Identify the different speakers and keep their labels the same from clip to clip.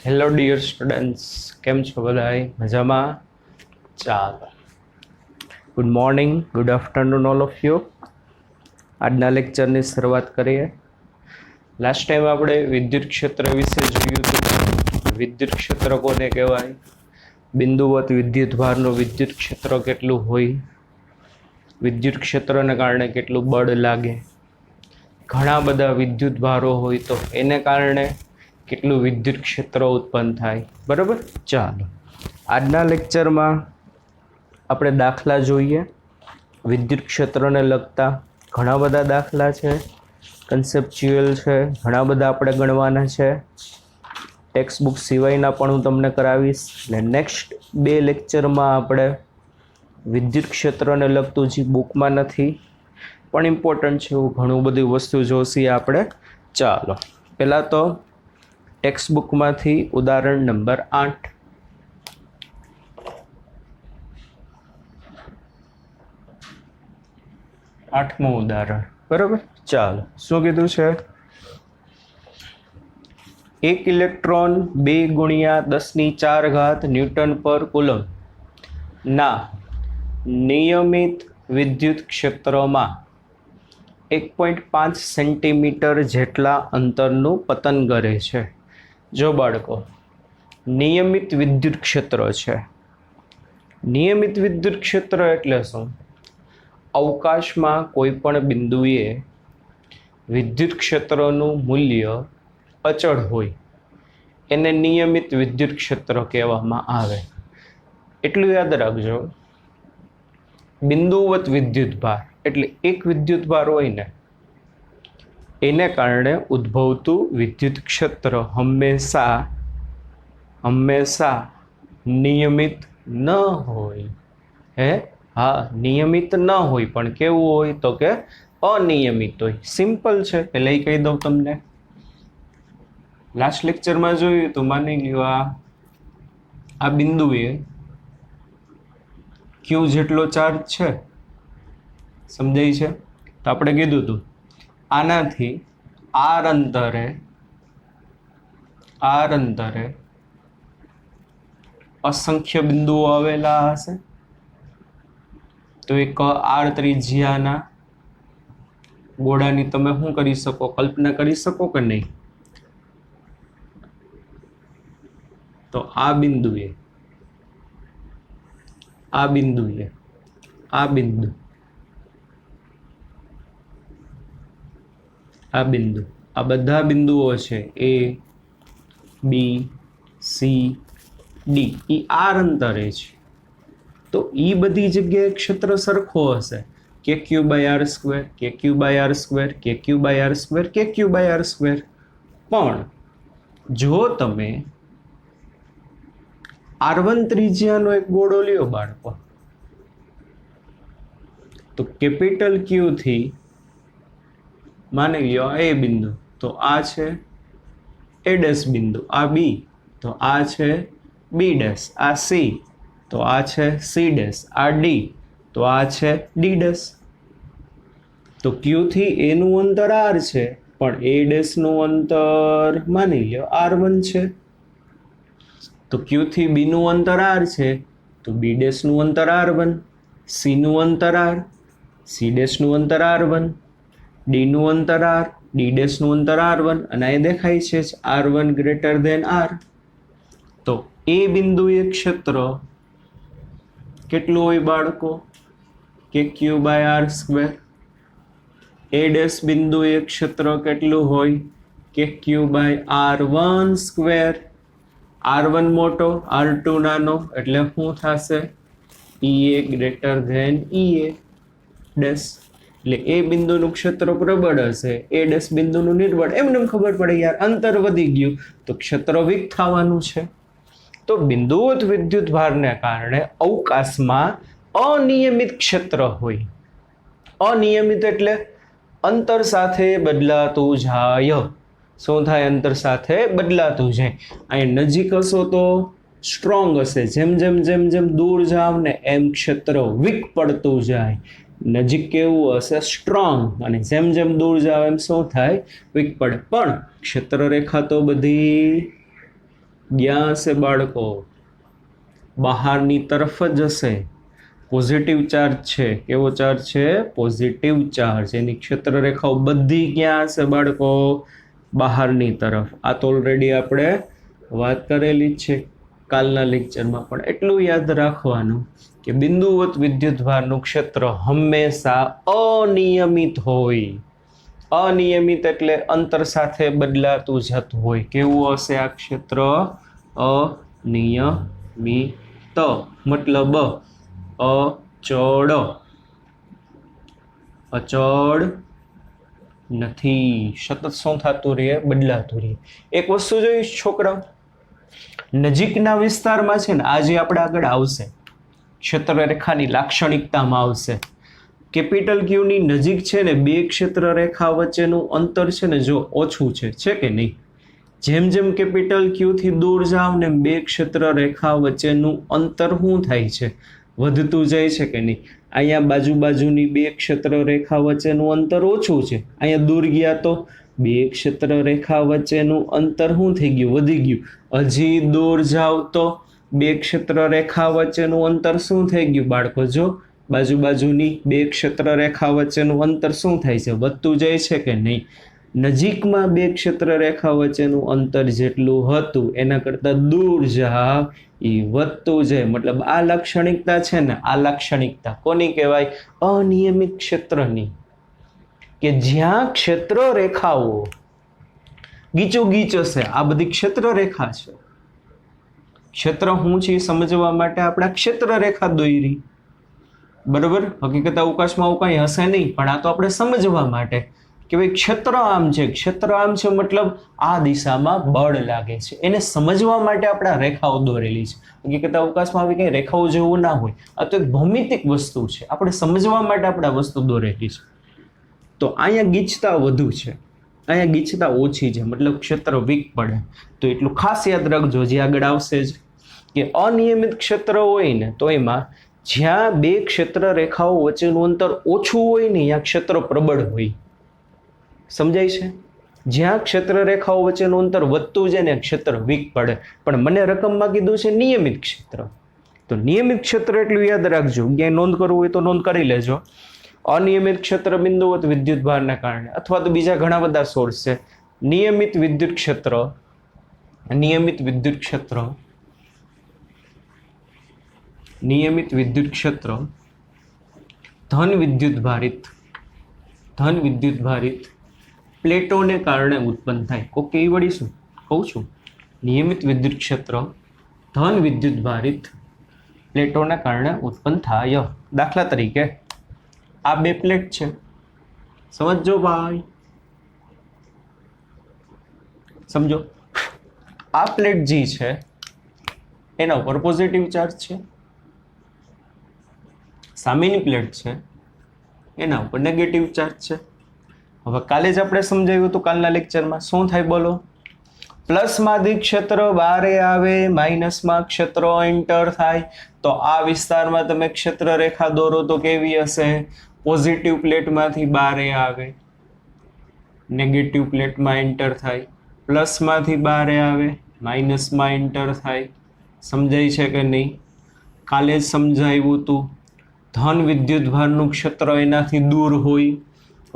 Speaker 1: Hello dear students, કેમ છો બધાય? મજામાં? ચાલો, good morning, good afternoon all of you. આજના લેક્ચરની શરૂઆત કરીએ. લાસ્ટ ટાઈમ આપણે વિદ્યુત ક્ષેત્ર વિશે જોયું હતું. વિદ્યુત ક્ષેત્ર કોને કહેવાય, બિંદુવત વિદ્યુત ભારનું વિદ્યુત ક્ષેત્ર કેટલું હોય, વિદ્યુત ક્ષેત્રને કારણે કેટલું બળ લાગે, ઘણા બધા વિદ્યુત ભારો હોય તો એને કારણે કેટલું વિદ્યુત ક્ષેત્ર ઉત્પન્ન થાય. બરાબર, ચાલો આજના લેક્ચરમાં આપણે દાખલા જોઈએ. વિદ્યુત ક્ષેત્રને લગતા ઘણા બધા દાખલા છે, કન્સેપ્ચ્યુઅલ છે, ઘણા બધા આપણે ગણવાના છે. ટેક્સ્ટ બુક સિવાયના પણ હું તમને કરાવીશ. અને નેક્સ્ટ 2 લેક્ચરમાં આપણે વિદ્યુત ક્ષેત્રને લગતું જે બુકમાં નથી પણ ઇમ્પોર્ટન્ટ છે એવું ઘણું બધી વસ્તુ જોશી આપણે. ચાલો, પહેલાં તો ટેક્સ્ટ બુકમાંથી ઉદાહરણ નંબર 8. આઠમું ઉદાહરણ. બરાબર, ચાલો શું કીધું છે? 1 ઇલેક્ટ્રોન 2 ગુણ્યા 10⁴ ન્યૂટન પર કુલમ ના નિયમિત વિદ્યુત ક્ષેત્રમાં 1.5 સેન્ટીમીટર જેટલા અંતરનું પતન કરે છે. જો બાળકો, નિયમિત વિદ્યુત ક્ષેત્ર છે. નિયમિત વિદ્યુત ક્ષેત્ર એટલે શું? અવકાશમાં કોઈ પણ બિંદુએ વિદ્યુત ક્ષેત્રનું મૂલ્ય અચળ હોય એને નિયમિત વિદ્યુત ક્ષેત્ર કહેવામાં આવે. એટલું યાદ રાખજો, બિંદુવત વિદ્યુત ભાર એટલે એક વિદ્યુત ભાર હોય ને એને કારણે ઉદ્ભવતું વિદ્યુત ક્ષેત્ર હંમેશા નિયમિત ન હોય. નિયમિત ન હોય, પણ કેવું હોય તો કે અનિયમિત હોય. સિમ્પલ છે, એટલે કહી દઉં તમને. લાસ્ટ લેક્ચરમાં જોયું તો માની લ્યો આ બિંદુએ ક્યુ જેટલો ચાર્જ છે, સમજાય છે? તો આપણે કીધું હતું આનાથી આર અંતરે અસંખ્ય બિંદુઓ આવેલા હશે. તો એક આર ત્રિજ્યાના ગોળાની તમે શું કરી શકો, કલ્પના કરી શકો કે નહીં? તો આ બિંદુ આ બધા બિંદુઓ છે એ બી સી ડી, એ આર અંતરે છે. તો એ બધી જગ્યાએ ક્ષેત્ર સરખો હશે. કે ક્યુ બાય આર સ્ક્વેર, કે ક્યુ બાય આર સ્ક્વેર, કે ક્યુ બાય આર સ્ક્વેર, કે ક્યુ બાય આર સ્ક્વેર. પણ જો તમે R1 ત્રિજ્યાનો એક ગોળો લ્યો બાળકો, તો કેપિટલ ક્યુ થી માની લ્યો એ બિંદુ, તો આ છે એ ડેશ બિંદુ, આ બી, તો આ છે બી ડેશ, આ સી, તો આ છે સી ડેશ, આ ડી, તો આ છે ડી ડેશ. તો ક્યુ થી એ નું અંતર આર છે, પણ એ ડેશ નું અંતર માની લ્યો R1 છે. તો ક્યુ થી બી નું અંતર આર છે, તો બી ડેશ નું અંતર R1, સી નું અંતર આર, સી ડેશ નું અંતર R1, ડી નું અંતર આર, ડી ડેશ નું અંતર R1, અને એ દેખાય છે R1 ગ્રેટર ધેન આર. તો એ બિંદુએ ક્ષેત્ર કેટલું હોય બાળકો? કે Q by R square. A dash બિંદુએ ક્ષેત્ર કેટલું હોય? કે Q by R1 square. R1 મોટો, R2 નાનો, એટલે શું થશે? EA greater than EA dash. એટલે એ બિંદુનું ક્ષેત્ર પ્રબળ હશે, એ ડેશ બિંદુનું નિર્બળ. એમને ખબર પડે યાર અંતર વધી ગયું તો ક્ષેત્ર વીક થવાનું છે. તો બિંદુવત વિદ્યુત ભારને કારણે અવકાશમાં અનિયમિત ક્ષેત્ર હોય. અનિયમિત એટલે અંતર સાથે બદલાતું જાય. શું થાય? અંતર સાથે બદલાતું જાય. અહીં નજીક હશો તો સ્ટ્રોંગ હશે, જેમ જેમ દૂર જાવ ને એમ ક્ષેત્ર વીક પડતું જાય. નજીક કેવું હશે? સ્ટ્રોંગ, અને જેમ દૂર જાવ એમ શું થાય? વીક પડે. પણ ક્ષેત્ર રેખા તો બધી ગયા હશે બાળકો, બહારની તરફ જ હશે. પોઝિટિવ ચાર્જ છે. કેવો ચાર્જ છે? Positive charge. એની ક્ષેત્ર રેખાઓ બધી ક્યાં હશે બાળકો? બહારની તરફ. આ તો ઓલરેડી આપણે વાત કરેલી જ છે કાલના લેક્ચરમાં. પણ એટલું યાદ રાખવાનું કે બિંદુવત વિદ્યુતભારનું ક્ષેત્ર હંમેશા અનિયમિત હોય. અનિયમિત એટલે અંતર સાથે બદલાતું જતું હોય. કેવું હશે આ ક્ષેત્ર? અનિયમિત. મતલબ અચળ. અચળ નથી. સતત શું થતું રહે? બદલાતું રહે. એક વસ્તુ જોઈશ છોકરા, નજીકના વિસ્તારમાં છે ને, આજે આપણે આગળ આવશે ક્ષેત્ર રેખાની લાક્ષણિકતામાં આવશે. કેપિટલ ક્યુની નજીક છે ને, બે ક્ષેત્ર રેખા વચ્ચેનું અંતર છે ને જો ઓછું છે કે નહીં? જેમ જેમ કેપિટલ ક્યુથી દૂર જાવ ને બે ક્ષેત્ર રેખા વચ્ચેનું અંતર શું થાય છે? વધતું જાય છે કે નહીં? અહીંયા બાજુની બે ક્ષેત્ર રેખા વચ્ચેનું અંતર ઓછું છે, અહીંયા દૂર ગયા તો બે ક્ષેત્ર રેખા વચ્ચેનું અંતર શું થઈ ગયું? વધી ગયું. હજી દૂર જાવ તો બે ક્ષેત્ર રેખા વચ્ચેનું અંતર શું થઈ ગયું બાળકો? જો બાજુની બે ક્ષેત્ર રેખા વચ્ચેનું અંતર શું થાય છે? વધતું જાય છે કે નહીં? નજીકમાં બે ક્ષેત્ર રેખા વચ્ચેનું અંતર જેટલું હતું એના કરતાં દૂર જાવ એ વધતું જાય. મતલબ આ લાક્ષણિકતા છે ને, આ લાક્ષણિકતા કોની કહેવાય? અનિયમિત ક્ષેત્રની. કે જ્યાં ક્ષેત્ર રેખાઓ ગીચોગીચ હશે. આ બધી ક્ષેત્ર રેખા છે. ક્ષેત્ર શું છે સમજવા માટે આપણે ક્ષેત્ર રેખા દોરી, બરોબર? હકીકત અવકાશમાં આવું કંઈ હશે નહીં, પણ આ તો આપણે સમજવા માટે કે ભાઈ ક્ષેત્ર આમ છે, ક્ષેત્ર આમ છે, મતલબ આ દિશામાં બળ લાગે છે. એને સમજવા માટે આપણે આ રેખાઓ દોરેલી છે. હકીકત અવકાશમાં આવી કંઈ રેખાઓ જેવું ના હોય. આ તો એક ભૌમિતિક વસ્તુ છે, આપણે સમજવા માટે આપણે આ વસ્તુ દોરેલી છે. તો અહીંયા ગીચતા વધુ છે, અહીંયા ગીચતા ઓછી છે, મતલબ ક્ષેત્ર વીક પડે. તો એટલું ખાસ યાદ રાખજો, જે આગળ આવશે જ કે અનિયમિત ક્ષેત્ર હોય ને તો એમાં જ્યાં બે ક્ષેત્ર રેખાઓ વચ્ચેનું અંતર ઓછું હોય ને ત્યાં ક્ષેત્ર પ્રબળ હોય. સમજાય છે? જ્યાં ક્ષેત્ર રેખાઓ વચ્ચેનું અંતર વધતું જાય ને ક્ષેત્ર વીક પડે. પણ મને રકમમાં કીધું છે નિયમિત ક્ષેત્ર. તો નિયમિત ક્ષેત્ર એટલું યાદ રાખજો. ક્યાંય નોંધ કરવું હોય તો નોંધ કરી લેજો. અનિયમિત ક્ષેત્ર બિંદુવત વિદ્યુતભારને કારણે, અથવા તો બીજા ઘણા બધા સોર્સ છે. નિયમિત વિદ્યુત ક્ષેત્ર, નિયમિત વિદ્યુત ક્ષેત્ર, નિયમિત વિદ્યુત ક્ષેત્ર ધન વિદ્યુત ભારિત પ્લેટોને કારણે ઉત્પન્ન થાય. કોક એ વળી શું કહું છું? નિયમિત વિદ્યુત ક્ષેત્ર ધન વિદ્યુત ભારિત પ્લેટોને કારણે ઉત્પન્ન થાય. દાખલા તરીકે આ બે પ્લેટ છે, સમજો ભાઈ, સમજો. આ પ્લેટ જી છે એના ઉપર પોઝિટિવ ચાર્જ છે, સામેની પ્લેટ છે એના ઉપર નેગેટિવ ચાર્જ છે. હવે કાલે જ આપણે સમજાવ્યું હતું કાલના લેક્ચરમાં. શું થાય બોલો? પ્લસમાંથી ક્ષેત્ર બારે આવે, માઇનસમાં ક્ષેત્ર એન્ટર થાય. તો આ વિસ્તારમાં તમે ક્ષેત્ર રેખા દોરો તો કેવી હશે? પોઝિટિવ પ્લેટમાંથી બારે આવે, નેગેટિવ પ્લેટમાં એન્ટર થાય. પ્લસમાંથી બારે આવે, માઇનસમાં એન્ટર થાય. સમજાય છે કે નહીં? કાલે જ સમજાવ્યું હતું. ધન વિદ્યુતભારનું ક્ષેત્ર એનાથી દૂર હોય,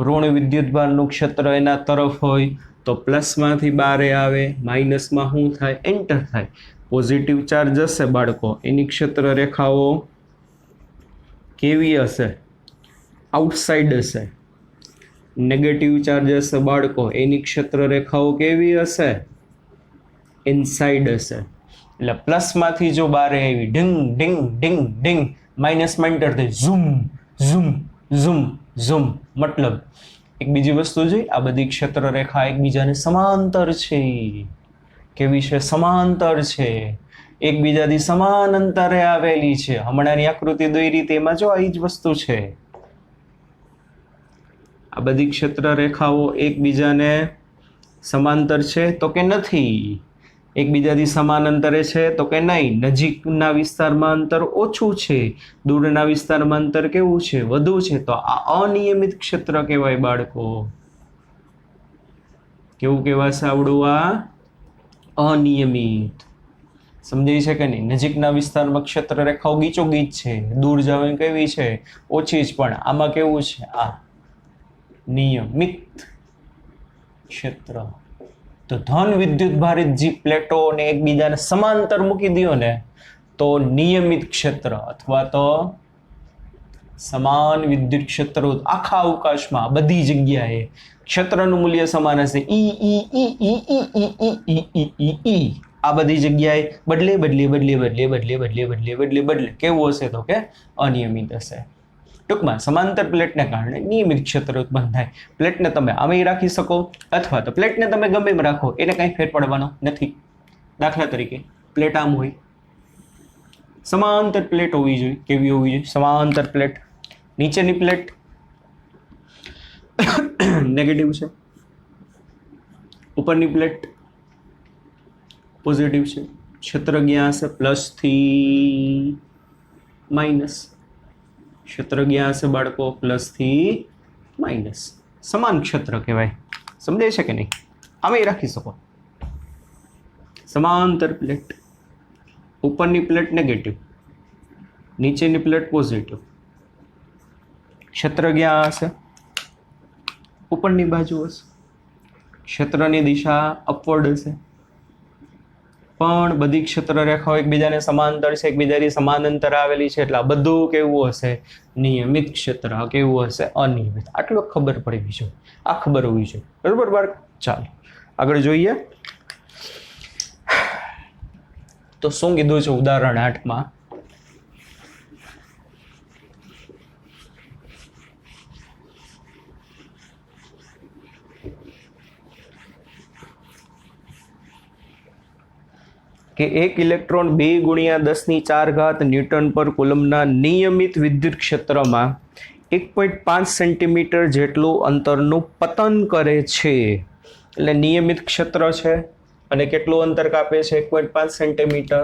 Speaker 1: ઋણ વિદ્યુતભારનું ક્ષેત્ર એના તરફ હોય. તો પ્લસમાંથી બારે આવે, માઇનસમાં શું થાય? એન્ટર થાય. પોઝિટિવ ચાર્જ હશે બાળકો, એની ક્ષેત્ર રેખાઓ કેવી હશે? આઉટસાઇડ હશે. નેગેટિવ ચાર્જ હશે બાળકો, એની ક્ષેત્ર રેખાઓ કેવી હશે? ઇનસાઇડ હશે. એટલે પ્લસમાંથી જો બારે આવી, ઢીંગ ઢીંગ ઢીંગ ઢીંગ, માઇનસમાં એન્ટર થાય, ઝૂમ ઝૂમ ઝૂમ ઝૂમ. મતલબ એક બીજી વસ્તુ જોઈ, આ બધી ક્ષેત્ર રેખા એકબીજાને સમાંતર છે. કેવી છે? સમાંતર છે, એકબીજાથી સમાન અંતરે આવેલી છે. હમણાંની આકૃતિ દોરી તેમાં જો આ જ વસ્તુ છે. આ બધી ક્ષેત્ર રેખાઓ એકબીજાને સમાંતર છે તો કે નથી? એકબીજાથી સમાન અંતરે છે તો કે નહીં? નજીકના વિસ્તારમાં અંતર ઓછું છે, દૂરના વિસ્તારમાં અંતર કેવું છે? વધુ છે. તો આ અનિયમિત ક્ષેત્ર કહેવાય બાળકો. કેવું કહેવાશે આવડું? આ અનિયમિત. સમજાય છે કે નહીં? નજીકના વિસ્તારમાં ક્ષેત્ર રેખાઓ ગીચોગીચ છે, દૂર જવાની કેવી છે? ઓછી જ. પણ આમાં કેવું છે? આ નિયમિત ક્ષેત્ર. તો ધન વિદ્યુત ભારિત જે પ્લેટોને એકબીજાને સમાંતર મૂકી દો ને તો નિયમિત ક્ષેત્ર અથવા તો સમાન વિદ્યુત ક્ષેત્રો આખા અવકાશમાં બધી જગ્યાએ ક્ષેત્રનું મૂલ્ય સમાન હશે. ઈ ઈ ઈ ઈ ઈ ઈ ઈ ઈ ઈ ઈ ઈ આ બધી જગ્યાએ બદલે બદલે બદલે બદલે બદલે બદલે બદલે બદલે બદલે કેવું હશે? તો કે અનિયમિત હશે. ટૂંકમાં સમાંતર પ્લેટને કારણે નિયમિત ક્ષેત્ર ઉત્પન્ન થાય. પ્લેટને તમે આમે રાખી શકો અથવા તો પ્લેટને તમે ગમે એમ રાખો, એને કંઈ ફેર પડવાનો નથી. દાખલા તરીકે પ્લેટ આમ હોય, સમાંતર પ્લેટ હોવી જોઈએ. કેવી હોવી જોઈએ? સમાંતર પ્લેટ. નીચેની પ્લેટ નેગેટિવ છે, ઉપરની પ્લેટ પોઝિટિવ છે. ક્ષેત્ર ક્યાં હશે? પ્લસ થી માઇનસ. ક્ષેત્ર ક્યાં હશે બાળકો? પ્લસ થી માઇનસ. સમાન ક્ષેત્ર કહેવાય. સમજાય છે કે નહીં? આમે રાખી શકો. સમાંતર પ્લેટ, ઉપરની પ્લેટ નેગેટિવ, નીચેની પ્લેટ પોઝિટિવ. ક્ષેત્ર ક્યાં હશે? ઉપરની બાજુ હશે. ક્ષેત્રની દિશા અપવર્ડ હશે. પણ બધી ક્ષેત્ર રેખાઓ એકબીજાને સમાંતર છે, એકબીજાની સમાંતર આવેલી છે, એટલે આ બધું કેવું હશે? નિયમિત ક્ષેત્ર. કેવું હશે? અનિયમિત. આટલું ખબર પડવી જોઈએ. આ ખબર હોવી જોઈએ. બરોબર બાળક? ચાલો આગળ જોઈએ. તો શું કીધું છે ઉદાહરણ 8માં? કે એક ઇલેક્ટ્રોન 2 ગુણ્યા 10⁴ ન્યૂટન પર કુલમના નિયમિત વિદ્યુત ક્ષેત્રમાં 1.5 સેન્ટીમીટર જેટલું અંતરનું પતન કરે છે. એટલે નિયમિત ક્ષેત્ર છે અને કેટલું અંતર કાપે છે? 1.5 સેન્ટીમીટર.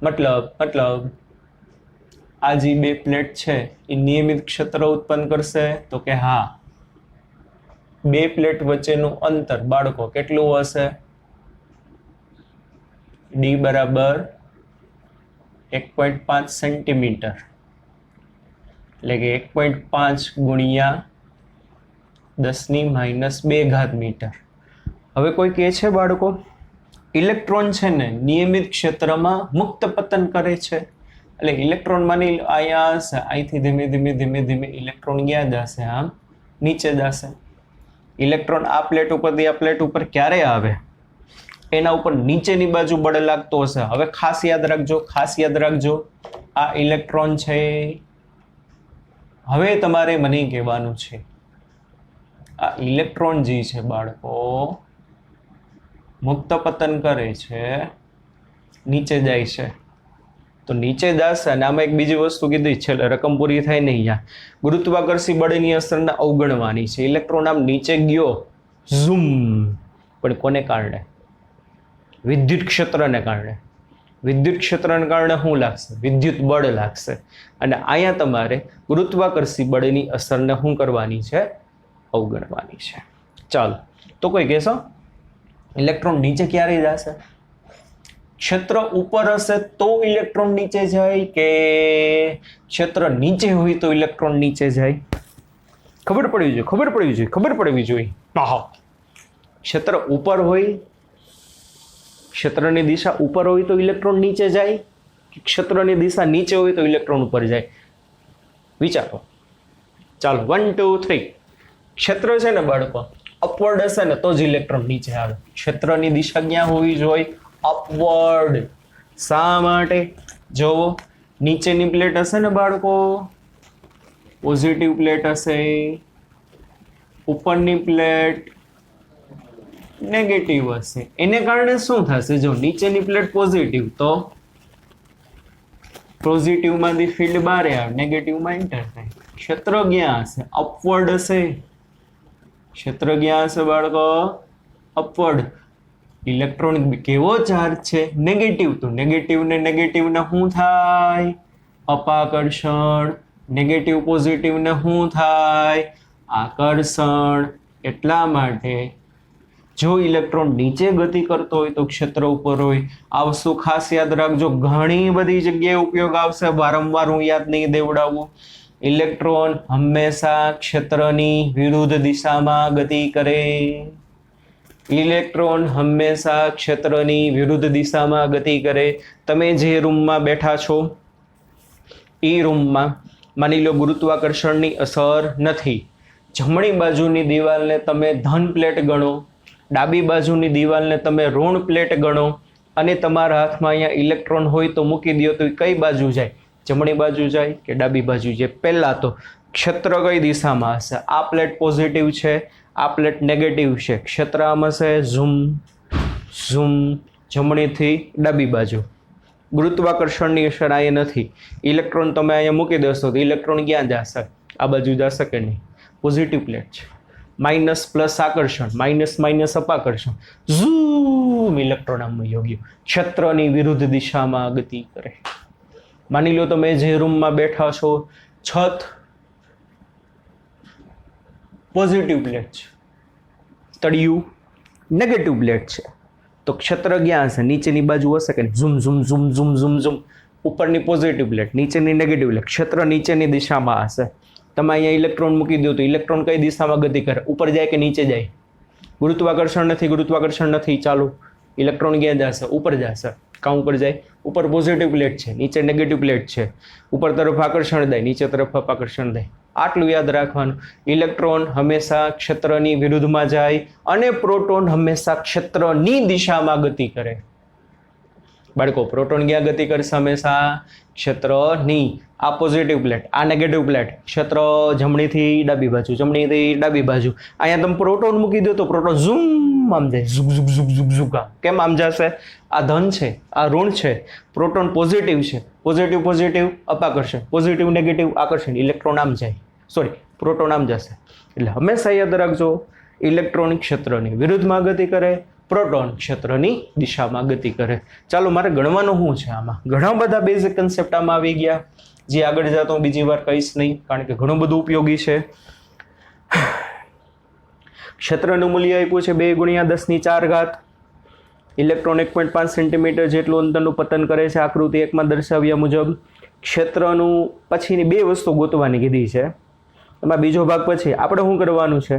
Speaker 1: મતલબ આ જે બે પ્લેટ છે એ નિયમિત ક્ષેત્ર ઉત્પન્ન કરશે? તો કે હા. બે પ્લેટ વચ્ચેનું અંતર બાળકો કેટલું હશે? ડી બરાબર 1.5 સેન્ટીમીટર. એટલે કે 1.5 ગુણ્યા 10⁻² મીટર. હવે કોઈ કહે છે બાળકો ઇલેક્ટ્રોન છે ને નિયમિત ક્ષેત્રમાં મુક્ત પતન કરે છે. એટલે ઇલેક્ટ્રોન માની અહીંયા હશે, અહીંથી ધીમે ધીમે ધીમે ધીમે ઇલેક્ટ્રોન ક્યાં જશે? આમ નીચે જશે. ઇલેક્ટ્રોન આ પ્લેટ ઉપરથી આ પ્લેટ ઉપર ક્યારે આવે? એના ઉપર નીચેની બાજુ બળ લાગતો હશે. હવે ખાસ યાદ રાખજો આ ઇલેક્ટ્રોન છે. હવે તમારે મને કહેવાનું છે આ ઇલેક્ટ્રોન જે છે બાળકો મુક્ત પતન કરે છે, નીચે જાય છે. તો નીચે જશે અને આમાં એક બીજી વસ્તુ કીધી છે, રકમ પૂરી થાય નહીં. અહીંયા ગુરુત્વાકર્ષી બળની અસરને અવગણવાની છે. ઇલેક્ટ્રોન આમ નીચે ગયો ઝૂમ, પણ કોને કારણે? વિદ્યુત ક્ષેત્રને કારણે. વિદ્યુત ક્ષેત્રને કારણે શું લાગશે? વિદ્યુત બળ લાગશે. અને અહીંયા તમારે ગુરુત્વાકર્ષી બળની અસરને શું કરવાની છે? અવગણવાની છે. ચાલો તો કોઈ કહેશો ઇલેક્ટ્રોન નીચે ક્યારે જશે? ક્ષેત્ર ઉપર હશે તો ઇલેક્ટ્રોન નીચે જાય કે ક્ષેત્ર નીચે હોય તો ઇલેક્ટ્રોન નીચે જાય? ખબર પડવી જોઈએ. ક્ષેત્ર ઉપર હોય, ક્ષેત્રની દિશા ઉપર હોય તો ઇલેક્ટ્રોન નીચે જાય કે ક્ષેત્રની દિશા નીચે હોય તો ઇલેક્ટ્રોન ઉપર જાય? વિચારો. ચાલો 1 2 3. ક્ષેત્ર છે ને બાળકો અપવર્ડ હશે ને તો જ ઇલેક્ટ્રોન નીચે આવે. ક્ષેત્રની દિશા ક્યાં હોવી જોઈએ? અપવર્ડ. શા માટે? જોવો નીચેની પ્લેટ હશે ને બાળકો પોઝિટિવ પ્લેટ હશે, ઉપરની પ્લેટ નેગેટિવ હશે. એને કારણે શું થશે? જો નીચેની પ્લેટ પોઝિટિવ તો પોઝિટિવમાંથી ફિલ્ડ બહાર આવે, નેગેટિવમાં એન્ટર થાય. ક્ષેત્ર ક્યાં હશે? અપવર્ડ હશે. ક્ષેત્ર ક્યાં હશે બાળકો? અપવર્ડ. ઇલેક્ટ્રોન કેવો ચાર્જ છે? નેગેટિવ. તો નેગેટિવને શું થાય? અપાકર્ષણ. નેગેટિવ પોઝિટિવને શું થાય? આકર્ષણ. એટલા માટે જો ઇલેક્ટ્રોન નીચે ગતિ કરતો હોય તો ક્ષેત્ર ઉપર હોય. આ વસ્તુ ખાસ યાદ રાખજો, ઘણી બધી જગ્યાએ ઉપયોગ આવશે, વારંવાર હું યાદ નહીં દેવડાવું. ઇલેક્ટ્રોન હંમેશા ક્ષેત્રની વિરુદ્ધ દિશામાં ગતિ કરે. ઇલેક્ટ્રોન હંમેશા ક્ષેત્રની વિરુદ્ધ દિશામાં ગતિ કરે. તમે જે રૂમમાં બેઠા છો એ રૂમમાં માની લો ગુરુત્વાકર્ષણની અસર નથી. જમણી બાજુની દિવાલને તમે ધન પ્લેટ ગણો, ડાબી બાજુની દિવાલને તમે ઋણ પ્લેટ ગણો, અને તમારા હાથમાં અહીંયા ઇલેક્ટ્રોન હોય તો મૂકી દો તો કઈ બાજુ જાય? જમણી બાજુ જાય કે ડાબી બાજુ જાય? પહેલાં તો ક્ષેત્ર કઈ દિશામાં હશે? આ પ્લેટ પોઝિટિવ છે, આ પ્લેટ નેગેટિવ છે. ક્ષેત્ર આમ હશે ઝૂમ ઝૂમ, જમણીથી ડાબી બાજુ. ગુરુત્વાકર્ષણની અસર અહીંયા નથી. ઇલેક્ટ્રોન તમે અહીંયા મૂકી દેશો તો ઇલેક્ટ્રોન ક્યાં જશે? આ બાજુ જશે કે નહીં? પોઝિટિવ પ્લેટ છે. માઇનસ પ્લસ આકર્ષણ, માઇનસ માઇનસ અપાકર્ષણ, ઝૂમ ઇલેક્ટ્રોન આમ યોગ્ય ક્ષેત્રની વિરુદ્ધ દિશામાં ગતિ કરે. માની લો તમે જે રૂમમાં બેઠા છો, છત પોઝિટિવ પ્લેટ છે, તળિયું નેગેટિવ પ્લેટ છે, તો ક્ષેત્ર ક્યાં હશે? નીચેની બાજુ હશે કે zoom zoom zoom zoom zoom zoom. ઉપરની પોઝિટિવ પ્લેટ, નીચેની નેગેટિવ પ્લેટ, ક્ષેત્ર નીચેની દિશામાં હશે. તમે અહીંયા ઇલેક્ટ્રોન મૂકી દો તો ઇલેક્ટ્રોન કઈ દિશામાં ગતિ કરે? ઉપર જાય કે નીચે જાય? ગુરુત્વાકર્ષણ નથી, ગુરુત્વાકર્ષણ નથી, ચાલો ઇલેક્ટ્રોન ક્યાં જશે? ઉપર જશે. કાં ઉપર જાય? ઉપર પોઝિટિવ પ્લેટ છે, નીચે નેગેટિવ પ્લેટ છે. ઉપર તરફ આકર્ષણ દે, નીચે તરફ અપાકર્ષણ દે. આટલું યાદ રાખવાનું. ઇલેક્ટ્રોન હંમેશા ક્ષેત્રની વિરુદ્ધમાં જાય અને પ્રોટોન હંમેશા ક્ષેત્રની દિશામાં ગતિ કરે. બાળકો, પ્રોટોન ક્યાં ગતિ કરશે? હંમેશા ક્ષેત્રની. આ પોઝિટિવ પ્લેટ, આ નેગેટિવ પ્લેટ, ક્ષેત્ર જમણીથી ડાબી બાજુ, જમણીથી ડાબી બાજુ. અહીંયા તમે પ્રોટોન મૂકી દો તો પ્રોટોન ઝૂમ આમ જાય, ઝુક ઝુક ઝુક ઝુક ઝુક. કેમ આમ જશે? આ ધન છે, આ ઋણ છે. પ્રોટોન પોઝિટિવ છે, પોઝિટિવ પોઝિટિવ અપાકર્ષણ, પોઝિટિવ નેગેટિવ આકર્ષણ. ઇલેક્ટ્રોન આમ જાય, સોરી પ્રોટોન આમ જશે. એટલે હંમેશા યાદ રાખજો, ઇલેક્ટ્રોન ક્ષેત્રની વિરુદ્ધમાં ગતિ કરે, પ્રોટોન ક્ષેત્રની દિશામાં ગતિ કરે. ચાલો, મારે ગણવાનું શું છે આમાં? ઘણા બધા બેઝિક કન્સેપ્ટ આમાં આવી ગયા, જે આગળ જતો હું બીજી વાર કહીશ નહીં, કારણ કે ઘણું બધું ઉપયોગી છે. ક્ષેત્રનું મૂલ્ય આપ્યું છે 2 × 10⁴. ઇલેક્ટ્રોન 1.5 સેન્ટીમીટર જેટલું અંતરનું પતન કરે છે, આકૃતિ 1 માં દર્શાવ્યા મુજબ. ક્ષેત્રનું પછીની 2 વસ્તુ ગોતવાની કીધી છે. એમાં બીજો ભાગ પછી આપણે શું કરવાનું છે?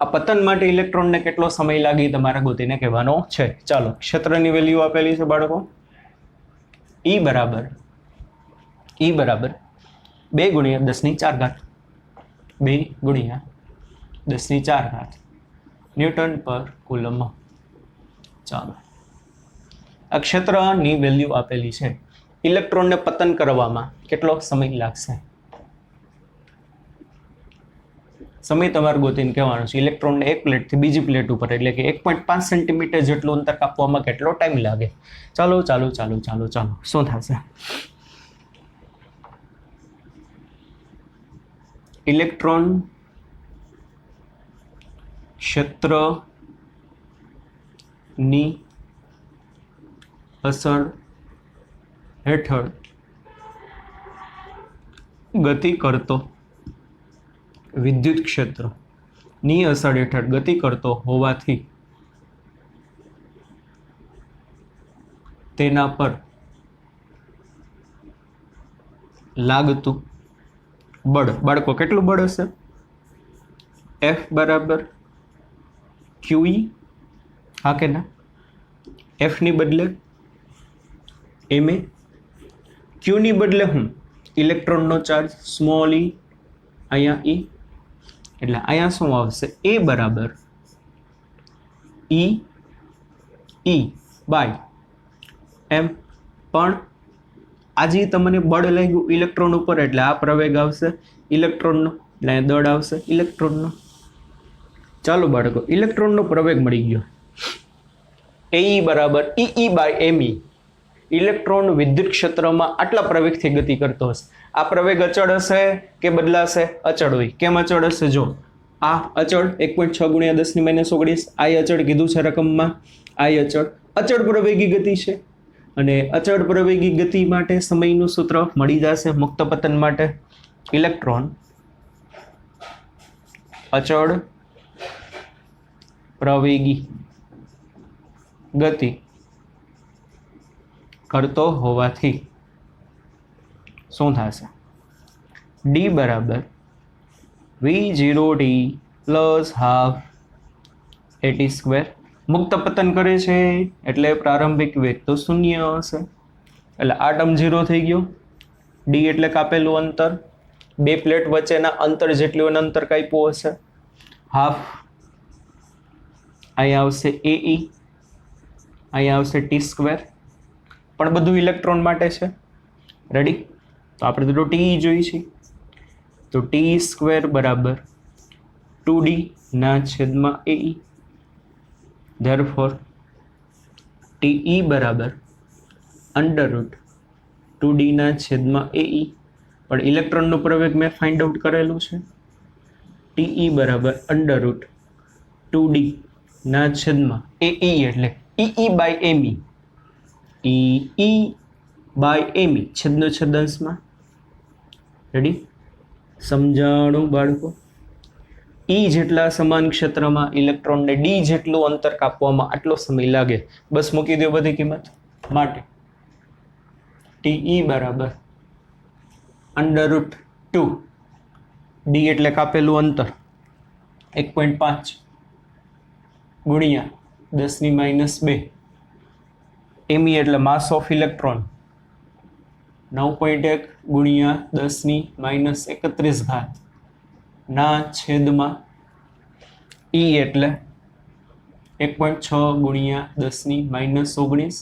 Speaker 1: આ પતન માટે ઇલેક્ટ્રોનને કેટલો સમય લાગી તમારે ગોતીને કહેવાનો છે. ચાલો, ક્ષેત્રની વેલ્યુ આપેલી છે બાળકો. E બરાબર 2 × 10⁴. 2 × 10⁴ ન્યૂટન પર કુલમ. ચાલો, આ ક્ષેત્રની વેલ્યુ આપેલી છે. ઇલેક્ટ્રોનને પતન કરવામાં કેટલો સમય લાગશે? સમય તમારે ગોતીને કહેવાનો છે. ઇલેક્ટ્રોનને એક પ્લેટથી બીજી પ્લેટ ઉપર, એટલે કે 1.5 સેન્ટીમીટર જેટલું અંતર કાપવામાં કેટલો ટાઈમ લાગે? ચાલો ચાલો ચાલો ચાલો ચાલો, શું થશે? ઇલેક્ટ્રોન ક્ષેત્રની અસર હેઠળ ગતિ કરતો, વિદ્યુત ક્ષેત્રની અસર હેઠળ ગતિ કરતો હોવાથી તેના પર લાગતું બળ. બાળકો, કેટલું બળ હશે? F બરાબર QE. હા કે ના? F ની બદલે MA, Q ની બદલે હું ઇલેક્ટ્રોનનો ચાર્જ સ્મોલ e, અહીંયા E, એટલે અહીંયા શું આવશે? A બરાબર E બાય M. પણ આજે તમને બળ લાગ્યું ઇલેક્ટ્રોન ઉપર, એટલે આ પ્રવેગ આવશે ઇલેક્ટ્રોનનો, એટલે દળ આવશે ઇલેક્ટ્રોનનો. ચાલો બાળકો, ઇલેક્ટ્રોનનો પ્રવેગ મળી ગયો. AE બરાબર EE બાય ME. ઇલેક્ટ્રોન વિદ્યુત ક્ષેત્રમાં આટલા પ્રવેગથી ગતિ કરતો હશે. આ પ્રવેગ અચળ હશે કે બદલાશે? અચળ હોય. કેમ અચળ હશે? જો આ અચળ 1.6 × 10⁻19, આ અચળ કીધું છે રકમમાં. આ અચળ પ્રવેગી ગતિ છે, અને અચળ પ્રવેગી ગતિ માટે સમયનું સૂત્ર મળી જશે મુક્ત પતન માટે. ઇલેક્ટ્રોન અચળ પ્રવેગી ગતિ કરતો હોવાથી શું થશે? ડી બરાબર v0t plus half at square. મુક્ત પતન કરે છે એટલે પ્રારંભિક વેગ તો શૂન્ય હશે, એટલે આ ટર્મ 0 થઈ ગયો. ડી એટલે કાપેલું અંતર, બે પ્લેટ વચ્ચેના અંતર જેટલું અંતર કાપ્યું હશે, હાફ. અહીંયા આવશે એઈ, અહીંયા આવશે ટી સ્ક્વેર, પણ બધું ઇલેક્ટ્રોન માટે છે. રેડી? તો આપણે તો ટી જોઈ છે, તો ટી સ્ક્વેર બરાબર 2d ના છેદમાં એઈ. ધેરફોર ટીઈ બરાબર અંડર રૂટ 2d ના છેદમાં એઈ, પણ ઇલેક્ટ્રોનનું પ્રવેગ મેં ફાઇન્ડ આઉટ કરેલું છે. ટીઈ બરાબર અંડર રૂટ 2d ના છેદમાં એઈ એટલે ઈ બાય એમી, ઈ બાય એમી છેદનો છેદાંશમાં. રેડી? સમજાણું બાળકો? ઈ જેટલા સમાન ક્ષેત્રમાં ઇલેક્ટ્રોનને ડી જેટલું અંતર કાપવામાં આટલો સમય લાગે, બસ મૂકી દો બધી કિંમત. માટે ટીઈ બરાબર અંડર રૂટ 2, ડી એટલે કાપેલું અંતર 1.5 ગુણ્યા 10⁻², એમી એટલે માસ ઓફ ઇલેક્ટ્રોન 9.1 ગુણ્યા 10⁻31 ના છેદમાં ઈ એટલે 1.6 ગુણ્યા 10⁻19.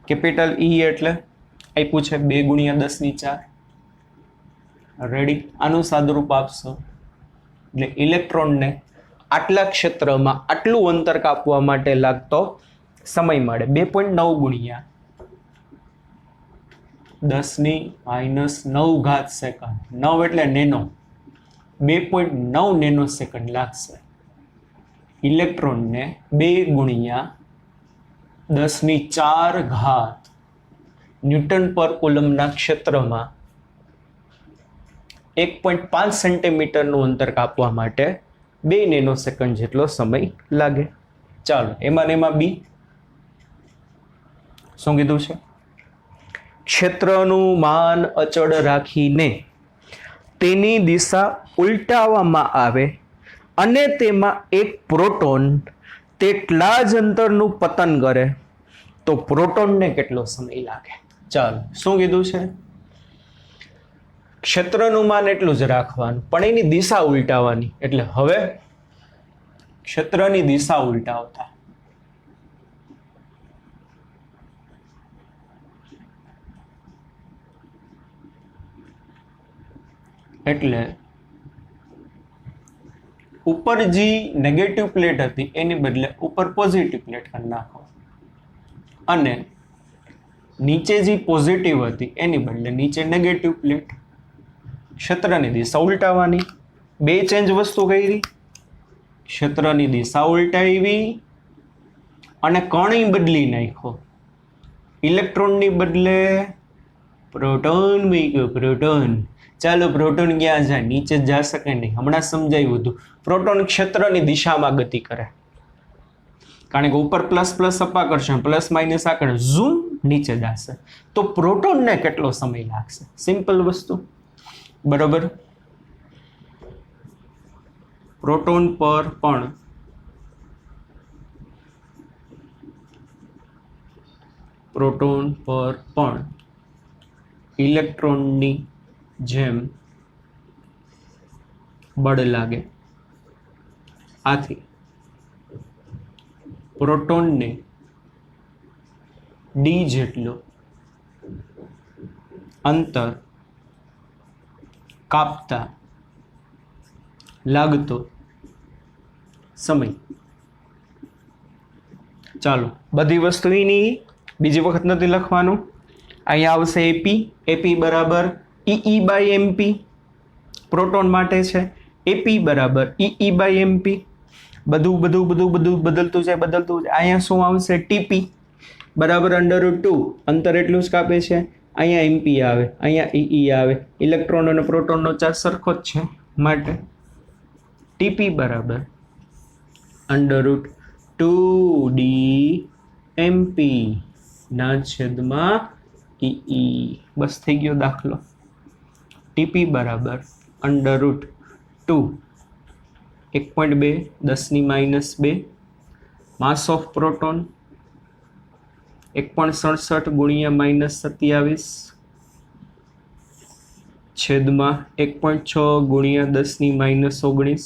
Speaker 1: કેપિટલ ઈ એટલે આપ્યું છે 2 ગુણ્યા 10⁴. રેડી? આનું સાદુરૂપ આપશો એટલે ઇલેક્ટ્રોનને આટલા ક્ષેત્રમાં આટલું અંતર કાપવા માટે લાગતો સમય મળે 2.9 ગુણ્યા 10⁻9 સેકન્ડ. 9 એટલે નેનો, 2.9 નેનો સેકન્ડ લાગશે ઇલેક્ટ્રોનને 2 ગુણ્યા 10⁴ ન્યૂટન પર કુલમના ક્ષેત્રમાં 1.5 સેન્ટીમીટરનું અંતર કાપવા માટે 2 નેનો સેકન્ડ જેટલો સમય લાગે. ચાલો, એમાં બી શું કીધું છે? ક્ષેત્રનું માન અચળ રાખીને તેની દિશા ઉલટાવવામાં આવે અને તેમાં એક પ્રોટોન તેટલા જ અંતરનું પતન કરે તો પ્રોટોનને કેટલો સમય લાગે? ચાલો, શું કીધું છે? ક્ષેત્રનું માન એટલું જ રાખવાનું, પણ એની દિશા ઉલટાવવાની. એટલે હવે ક્ષેત્રની દિશા ઉલટાવતા એટલે ઉપર જે નેગેટિવ પ્લેટ હતી એની બદલે ઉપર પોઝિટિવ પ્લેટ કરી નાખો, અને નીચે જે પોઝિટિવ હતી એની બદલે નીચે નેગેટિવ પ્લેટ. ક્ષેત્રની દિશા ઉલટાવવાની. બે ચેન્જ વસ્તુ કરી, ક્ષેત્રની દિશા ઉલટાવી અને કણ બદલી નાખો. ઇલેક્ટ્રોનની બદલે પ્રોટોન મૂક્યો. પ્રોટોન, ચાલો પ્રોટોન ક્યાં જાય? નીચે જ શકે નહીં. હમણાં સમજાવ્યું હતું. પ્રોટોન ક્ષેત્રની દિશામાં ગતિ કરે, કારણ કે ઉપર પ્લસ પ્લસ અપા કરશે, પ્લસ માઇનસ આ કરે, ઝૂમ નીચે જશે. તો પ્રોટોનને કેટલો સમય લાગશે? સિમ્પલ વસ્તુ, બરોબર? પ્રોટોન પર પણ ઇલેક્ટ્રોનની જેમ બળ લાગે. આથી પ્રોટોનને ડી જેટલો અંતર કાપતા લાગતો સમય. ચાલો, બધી વસ્તુ એની બીજી વખત નથી લખવાનું. અહીંયા આવશે એપી બરાબર ઈ બાય એમપી, પ્રોટોન માટે છે. એપી બરાબર ઈ બાય એમપી. બધું બદલતું જાય. અહીંયા શું આવશે? ટીપી બરાબર √2, અંતર એટલું જ કાપે છે. અહીંયા એમપી આવે, અહીંયા ઈ આવે. ઇલેક્ટ્રોન અને પ્રોટોનનો ચાર્જ સરખો જ છે, માટે ટીપી બરાબર √2d MP ના છેદમાં EE. બસ થઈ ગયો દાખલો. TP બરાબર √2 1.2 10⁻². માસ ઓફ પ્રોટોન 1.67 ગુણ્યા -27 છેદમાં 1.6 ગુણ્યા 10⁻19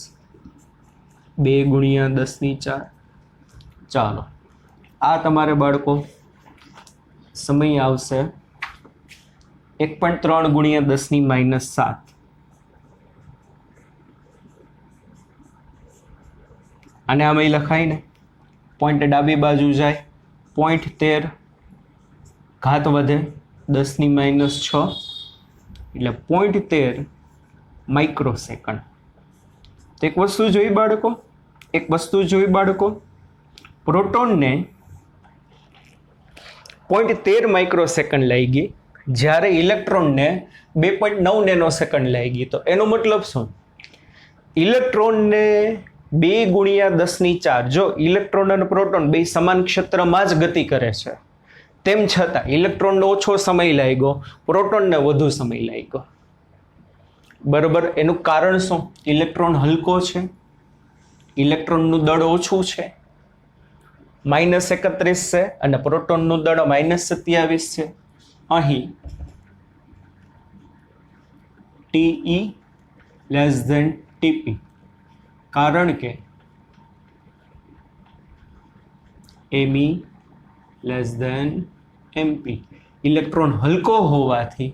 Speaker 1: 2 ગુણ્યા 10⁴. ચાલો આ તમારે બાળકો સમય આવશે 1.3 ગુણ્યા 10⁻7. અને આમાં લખાય ને પોઈન્ટ ડાબી બાજુ જાય 0.13 ઘાત વધે 10⁻6 એટલે 0.13 માઇક્રોસેકન્ડ. તો એક વસ્તુ જોઈ બાળકો, પ્રોટોનને 0.13 માઇક્રોસેકન્ડ લઈ ગઈ, જ્યારે ઇલેક્ટ્રોનને 2.9 નેનોસેકન્ડ લઈ ગઈ. તો એનો મતલબ શું? ઇલેક્ટ્રોનને 2 ગુણ્યા 10⁴. જો ઇલેક્ટ્રોન અને પ્રોટોન બે સમાન ક્ષેત્રમાં જ ગતિ કરે છે, તેમ છતાં ઇલેક્ટ્રોનને ઓછો સમય લાગ્યો, પ્રોટોનને વધુ સમય લાગ્યો. બરોબર. એનું કારણ શું? ઇલેક્ટ્રોન હલકો છે, ઇલેક્ટ્રોનનું દળ ઓછું છે, -31 છે, અને પ્રોટોનનું દળ -27 છે. અહીં TE TP, કારણ કે ME MP. ઇલેક્ટ્રોન હલકો હોવાથી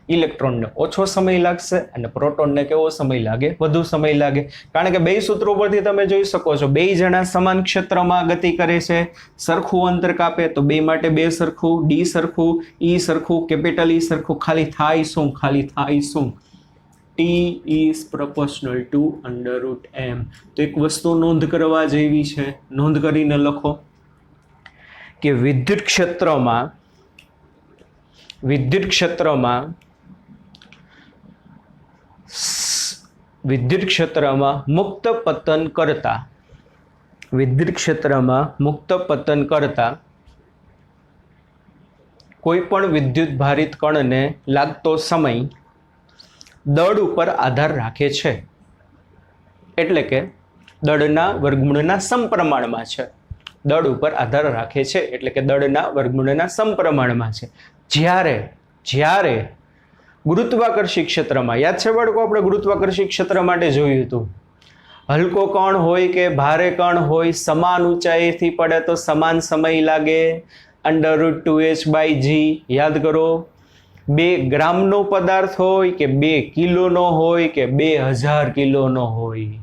Speaker 1: ઇલેક્ટ્રોનને ઓછો સમય લાગશે અને પ્રોટોનને કેવો સમય લાગે? વધુ સમય લાગે. કારણ કે બે સૂત્રો પરથી તમે જોઈ શકો છો, બે જણા સમાન ક્ષેત્રમાં ગતિ કરે છે, સરખું અંતર કાપે તો બે માટે 2 સરખું, D સરખું, E સરખું, કેપિટલ E સરખું. ખાલી થાય શું? T is proportional to √m. તો એક વસ્તુ નોંધ કરવા જેવી છે, નોંધ કરીને લખો કે વિદ્યુત ક્ષેત્રમાં મુક્ત પતન કરતા કોઈ પણ વિદ્યુત ભારિત કણને લાગતો સમય દળ ઉપર આધાર રાખે છે. એટલે કે દળના વર્ગમૂળના સમપ્રમાણમાં છે. દળ ઉપર આધાર રાખે છે એટલે કે દળના વર્ગમૂળના સમપ્રમાણમાં છે. જ્યારે ગુરુત્વાકર્ષી ક્ષેત્રમાં, યાદ છે બાળકો આપણે ગુરુત્વાકર્ષી ક્ષેત્ર માટે જોયું હતું, હલકો કણ હોય કે ભારે કણ હોય, સમાન ઊંચાઈથી પડે તો સમાન સમય લાગે, √2h/g. યાદ કરો, 2 ગ્રામનો પદાર્થ હોય કે 2 કિલોનો હોય કે 2000 કિલોનો હોય,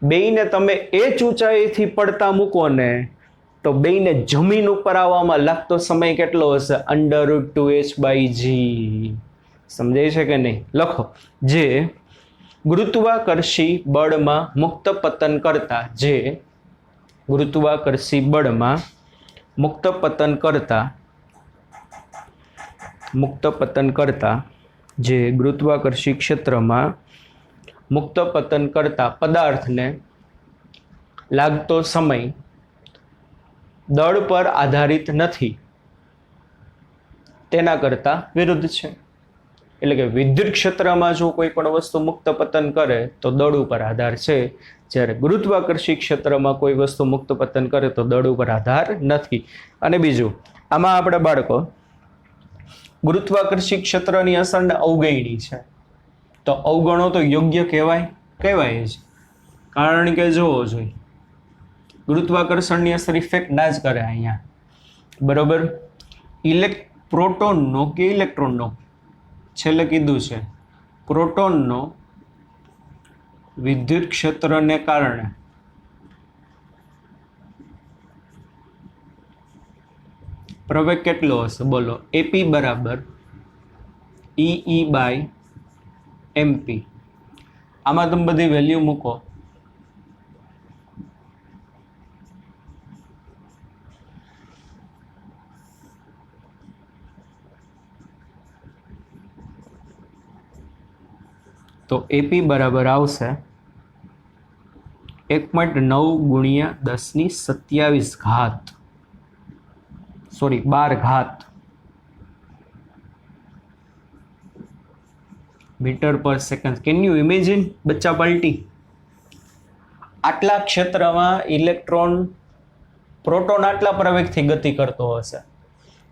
Speaker 1: બેયને તમે એ જ ઊંચાઈથી પડતા મૂકો ને તો બેયને જમીન ઉપર આવવામાં લાગતો સમય કેટલો હશે? √2h/g. સમજાય છે કે નહીં? લખો. જે ગુરુત્વાકર્ષી બળમાં મુક્ત પતન કરતા જે ગુરુત્વાકર્ષી ક્ષેત્રમાં મુક્ત પતન કરતા પદાર્થને લાગતો સમય દળ પર આધારિત નથી, તેના કરતા વિરુદ્ધ છે. એટલે કે વિદ્યુત ક્ષેત્રમાં જો કોઈ પણ વસ્તુ મુક્ત પતન કરે તો દળ ઉપર આધાર છે, જ્યારે ગુરુત્વાકર્ષી ક્ષેત્રમાં કોઈ વસ્તુ મુક્ત પતન કરે તો દળ ઉપર આધાર નથી. અને બીજું, આમાં આપણે બાળકો ગુરુત્વાકર્ષી ક્ષેત્રની અસરને અવગણી છે, તો અવગણો તો યોગ્ય કહેવાય જ. કારણ કે જોવો જોઈએ, ગુરુત્વાકર્ષણની અસર ઇફેક્ટ ના જ કરે અહીંયા. બરોબર. પ્રોટોનનો કે ઇલેક્ટ્રોનનો, છેલ્લે કીધું છે, પ્રોટોનનો વિદ્યુત ક્ષેત્રને કારણે પ્રવેગ કેટલો હશે? બોલો. AP બરાબર EE/MP. આમાં તમે બધી વેલ્યુ મૂકો. તો AP બરાબર આવશે 1.9 × 10⁻27. સોરી 12 ઘાત મીટર પર સેકન્ડ. કેન યુ ઇમેજિન બચ્ચા પાર્ટી? આટલા ક્ષેત્રમાં ઇલેક્ટ્રોન પ્રોટોન આટલા પ્રવેગથી ગતિ કરતો હશે.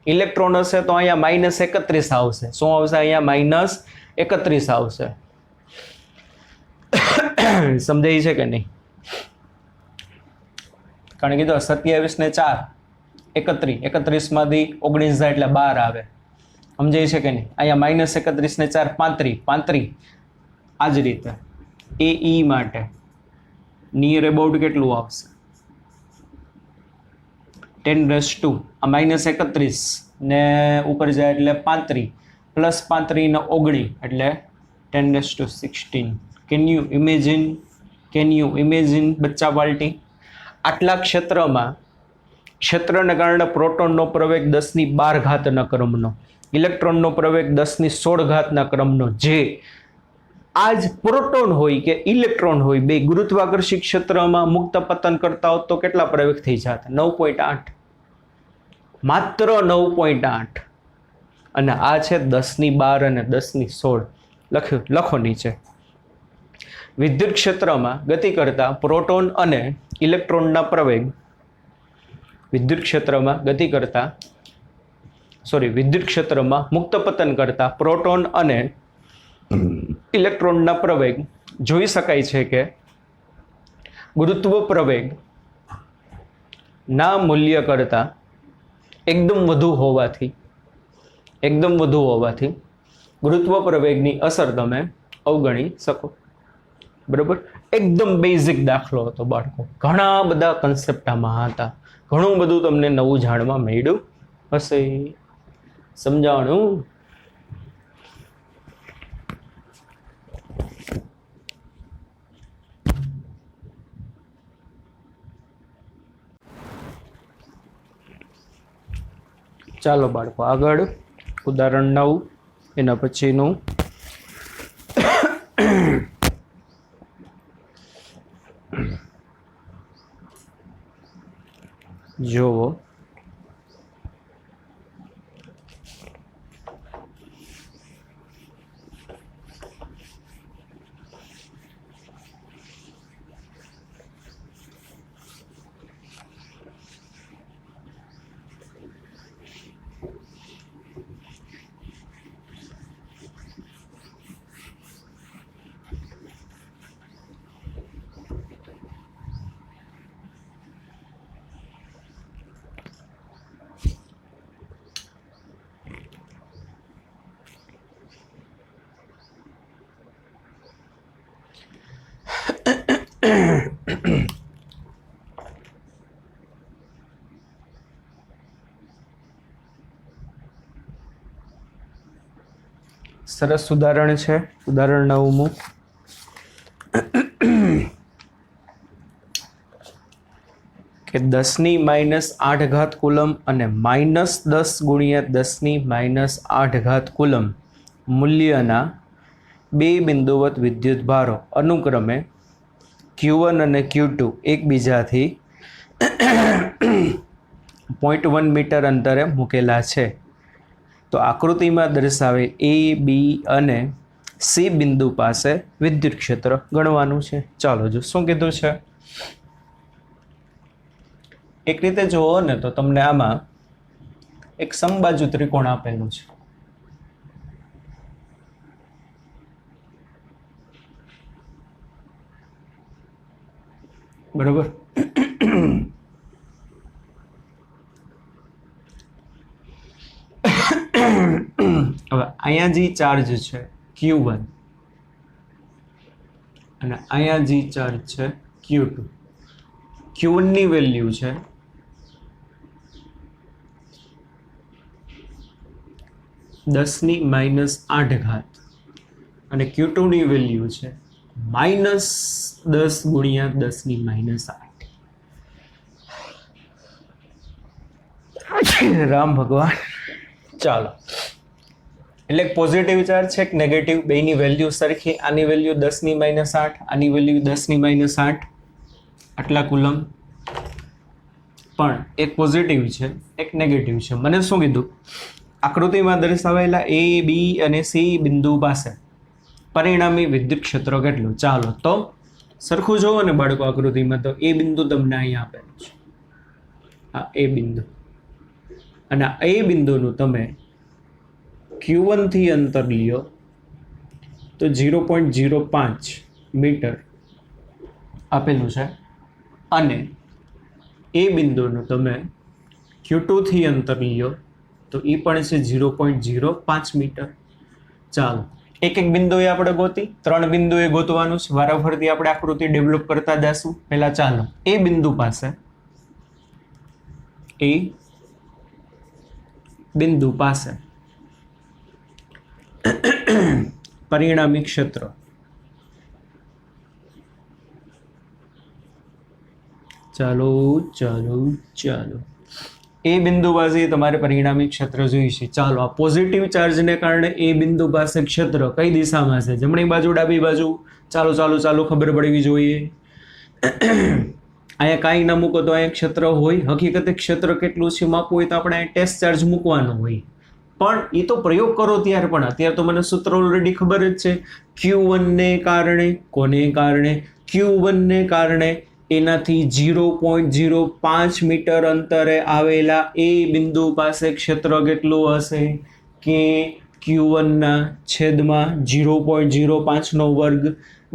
Speaker 1: ઇલેક્ટ્રોન હશે તો અહીંયા -31 આવશે. શું આવશે? અહીંયા -31 આવશે. સમજાય છે કે નહીં? કારણ કે 27 ને 4 31, 31 માંથી 19 જાય એટલે 12 આવે. સમજાય છે કે નહીં? અહીંયા -31 ને 4 35. આ જ રીતે એ માટે નિયર અબાઉટ કેટલું આવશે? 10⁻². આ -31 ને ઉપર જાય એટલે 35 પ્લસ 35 ને 19 એટલે 10⁻16. કેન યુ ઇમેજિન બચ્ચા પાર્ટી? આટલા ક્ષેત્રને કારણે પ્રોટોનનો પ્રવેગ 10⁻12 ઘાતના ક્રમનો, ઇલેક્ટ્રોનનો પ્રવેગ 10⁻16 ઘાતના ક્રમનો, જે આજ પ્રોટોન હોય કે ઇલેક્ટ્રોન હોય બે ગુરુત્વાકર્ષી ક્ષેત્રમાં મુક્ત પતન કરતા હોત તો કેટલા પ્રવેગ થઈ જાત? 9.8. માત્ર 9.8. અને આ છે 10⁻12 અને 10⁻16. લખો નીચે. વિદ્યુત ક્ષેત્રમાં ગતિ કરતા પ્રોટોન અને ઇલેક્ટ્રોનના પ્રવેગ વિદ્યુત ક્ષેત્રમાં મુક્ત પતન કરતા પ્રોટોન અને ઇલેક્ટ્રોનના પ્રવેગ જોઈ શકાય છે કે ગુરુત્વ પ્રવેગ ના મૂલ્ય કરતા એકદમ વધુ હોવાથી ગુરુત્વ પ્રવેગની અસર તમે અવગણી શકો. બરોબર? એકદમ બેઝિક દાખલો હતો બાળકો. ઘણા બધા કન્સેપ્ટ આમાં હતા. ઘણું બધું તમને નવું જાણવા મળ્યું હશે. સમજાણું? ચાલો બાળકો આગળ ઉદાહરણ 9 એના પછીનું જોવો. સરસ ઉદાહરણ છે. ઉદાહરણ 9મું. કે 10⁻8 ઘાત કુલમ અને -10 × 10⁻8 ઘાત કુલમ મૂલ્યના બે બિંદુવત વિદ્યુત ભારો અનુક્રમે Q1 અને Q2 એકબીજાથી 0.1 મીટર અંતરે મૂકેલા છે. તો આકૃતિમાં દર્શાવેલ A, B અને C બિંદુ પાસે વિદ્યુત ક્ષેત્ર ગણવાનું છે. ચાલો જો શું કીધું છે. એક રીતે જોવો ને તો તમને આમાં એક સમબાજુ ત્રિકોણ આપેલું છે. બરોબર? હવે અહીંયા જે ચાર્જ છે Q1 અને અહીંયા જે ચાર્જ છે Q2. Q1 ની વેલ્યુ છે 10⁻8 ઘાત અને Q2 ની વેલ્યુ છે -10 × 10⁻8. રામ ભગવાન. ચાલો, એટલે પોઝિટિવ ચાર્જ છે કે નેગેટિવ, બેની વેલ્યુ સરખી. આની વેલ્યુ 10⁻8, આની વેલ્યુ 10⁻8. આટલા કુલમ પણ એક પોઝિટિવ છે એક નેગેટિવ છે. મને શું કીધું, આકૃતિમાં દર્શાવેલા એ બી અને સી બિંદુ પાસે પરિણામી વિદ્યુત ક્ષેત્ર કેટલું. ચાલો તો સરખું જોવો ને બાળકો આકૃતિમાં, તો એ બિંદુ તમને અહીંયા આપેલું છે, આ એ બિંદુ, અને આ એ બિંદુનું તમે Q1 થી અંતર લ્યો તો 0.05 મીટર આપેલું છે, અને એ બિંદુનું તમે Q2 થી અંતર લ્યો તો એ પણ છે 0.05 મીટર. ચાલો એક એક બિંદુએ આપણે ગોતી, 3 બિંદુએ ગોતવાનું છે, વારાફરતી આપણે આકૃતિ ડેવલપ કરતા જશું. પહેલા ચાલો એ બિંદુ પાસે, એ બિંદુ પાસે પરિણામી ક્ષેત્ર ચાલો ચાલો ચાલો એ બિંદુ પાસે તમારે પરિણામી ક્ષેત્ર જોઈશે. ચાલો આ પોઝિટિવ ચાર્જને કારણે એ બિંદુ પાસે ક્ષેત્ર કઈ દિશામાં છે, જમણી બાજુ ડાબી બાજુ? ચાલો ચાલો ચાલો ખબર પડવી જોઈએ. અહીંયા કાંઈ ના મૂકો તો અહીંયા ક્ષેત્ર હોય. હકીકતે ક્ષેત્ર કેટલું છે માપવું હોય તો આપણે ટેસ્ટ ચાર્જ મૂકવાનો હોય, પણ એ તો પ્રયોગ કરો ત્યારે. પણ અત્યારે તો મને સૂત્ર ઓલરેડી ખબર જ છે. Q1 ને કારણે, કોને કારણે? Q1 ને કારણે એનાથી 0.05 મીટર અંતરે આવેલા એ બિંદુ પાસે ક્ષેત્ર કેટલું હશે કે Q1 ના છેદમાં 0.05 નો વર્ગ.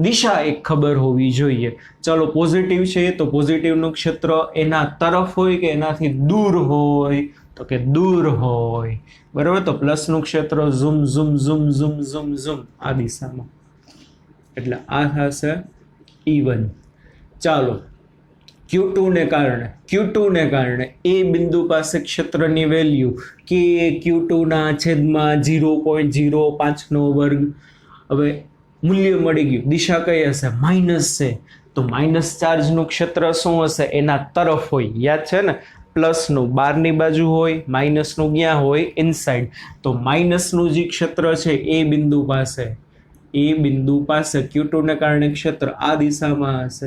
Speaker 1: દિશા એક ખબર હોવી જોઈએ. ચલો પોઝિટિવ છે તો પોઝિટિવનું ક્ષેત્ર એના તરફ હોય કે એનાથી દૂર હોય? તો કે દૂર હોય, બરાબર. તો પ્લસનું ક્ષેત્ર zoom zoom zoom zoom zoom zoom આ દિશામાં, એટલે આ થશે E1. ચાલો Q2 ને કારણે એ બિંદુ પાસે ક્ષેત્રની વેલ્યુ કે Q2 ના છેદમાં 0.05 નો વર્ગ. હવે મૂલ્ય મળી ગયું. દિશા કઈ હશે? માઇનસ છે, તો માઇનસ ચાર્જનું ક્ષેત્ર શું હશે? એના તરફ હોય. યાદ છે ને, પ્લસનું બહારની બાજુ હોય, માઇનસનું ક્યાં હોય? ઇનસાઇડ. તો માઇનસનું જે ક્ષેત્ર છે એ બિંદુ પાસે Q2 ને કારણે ક્ષેત્ર આ દિશામાં હશે,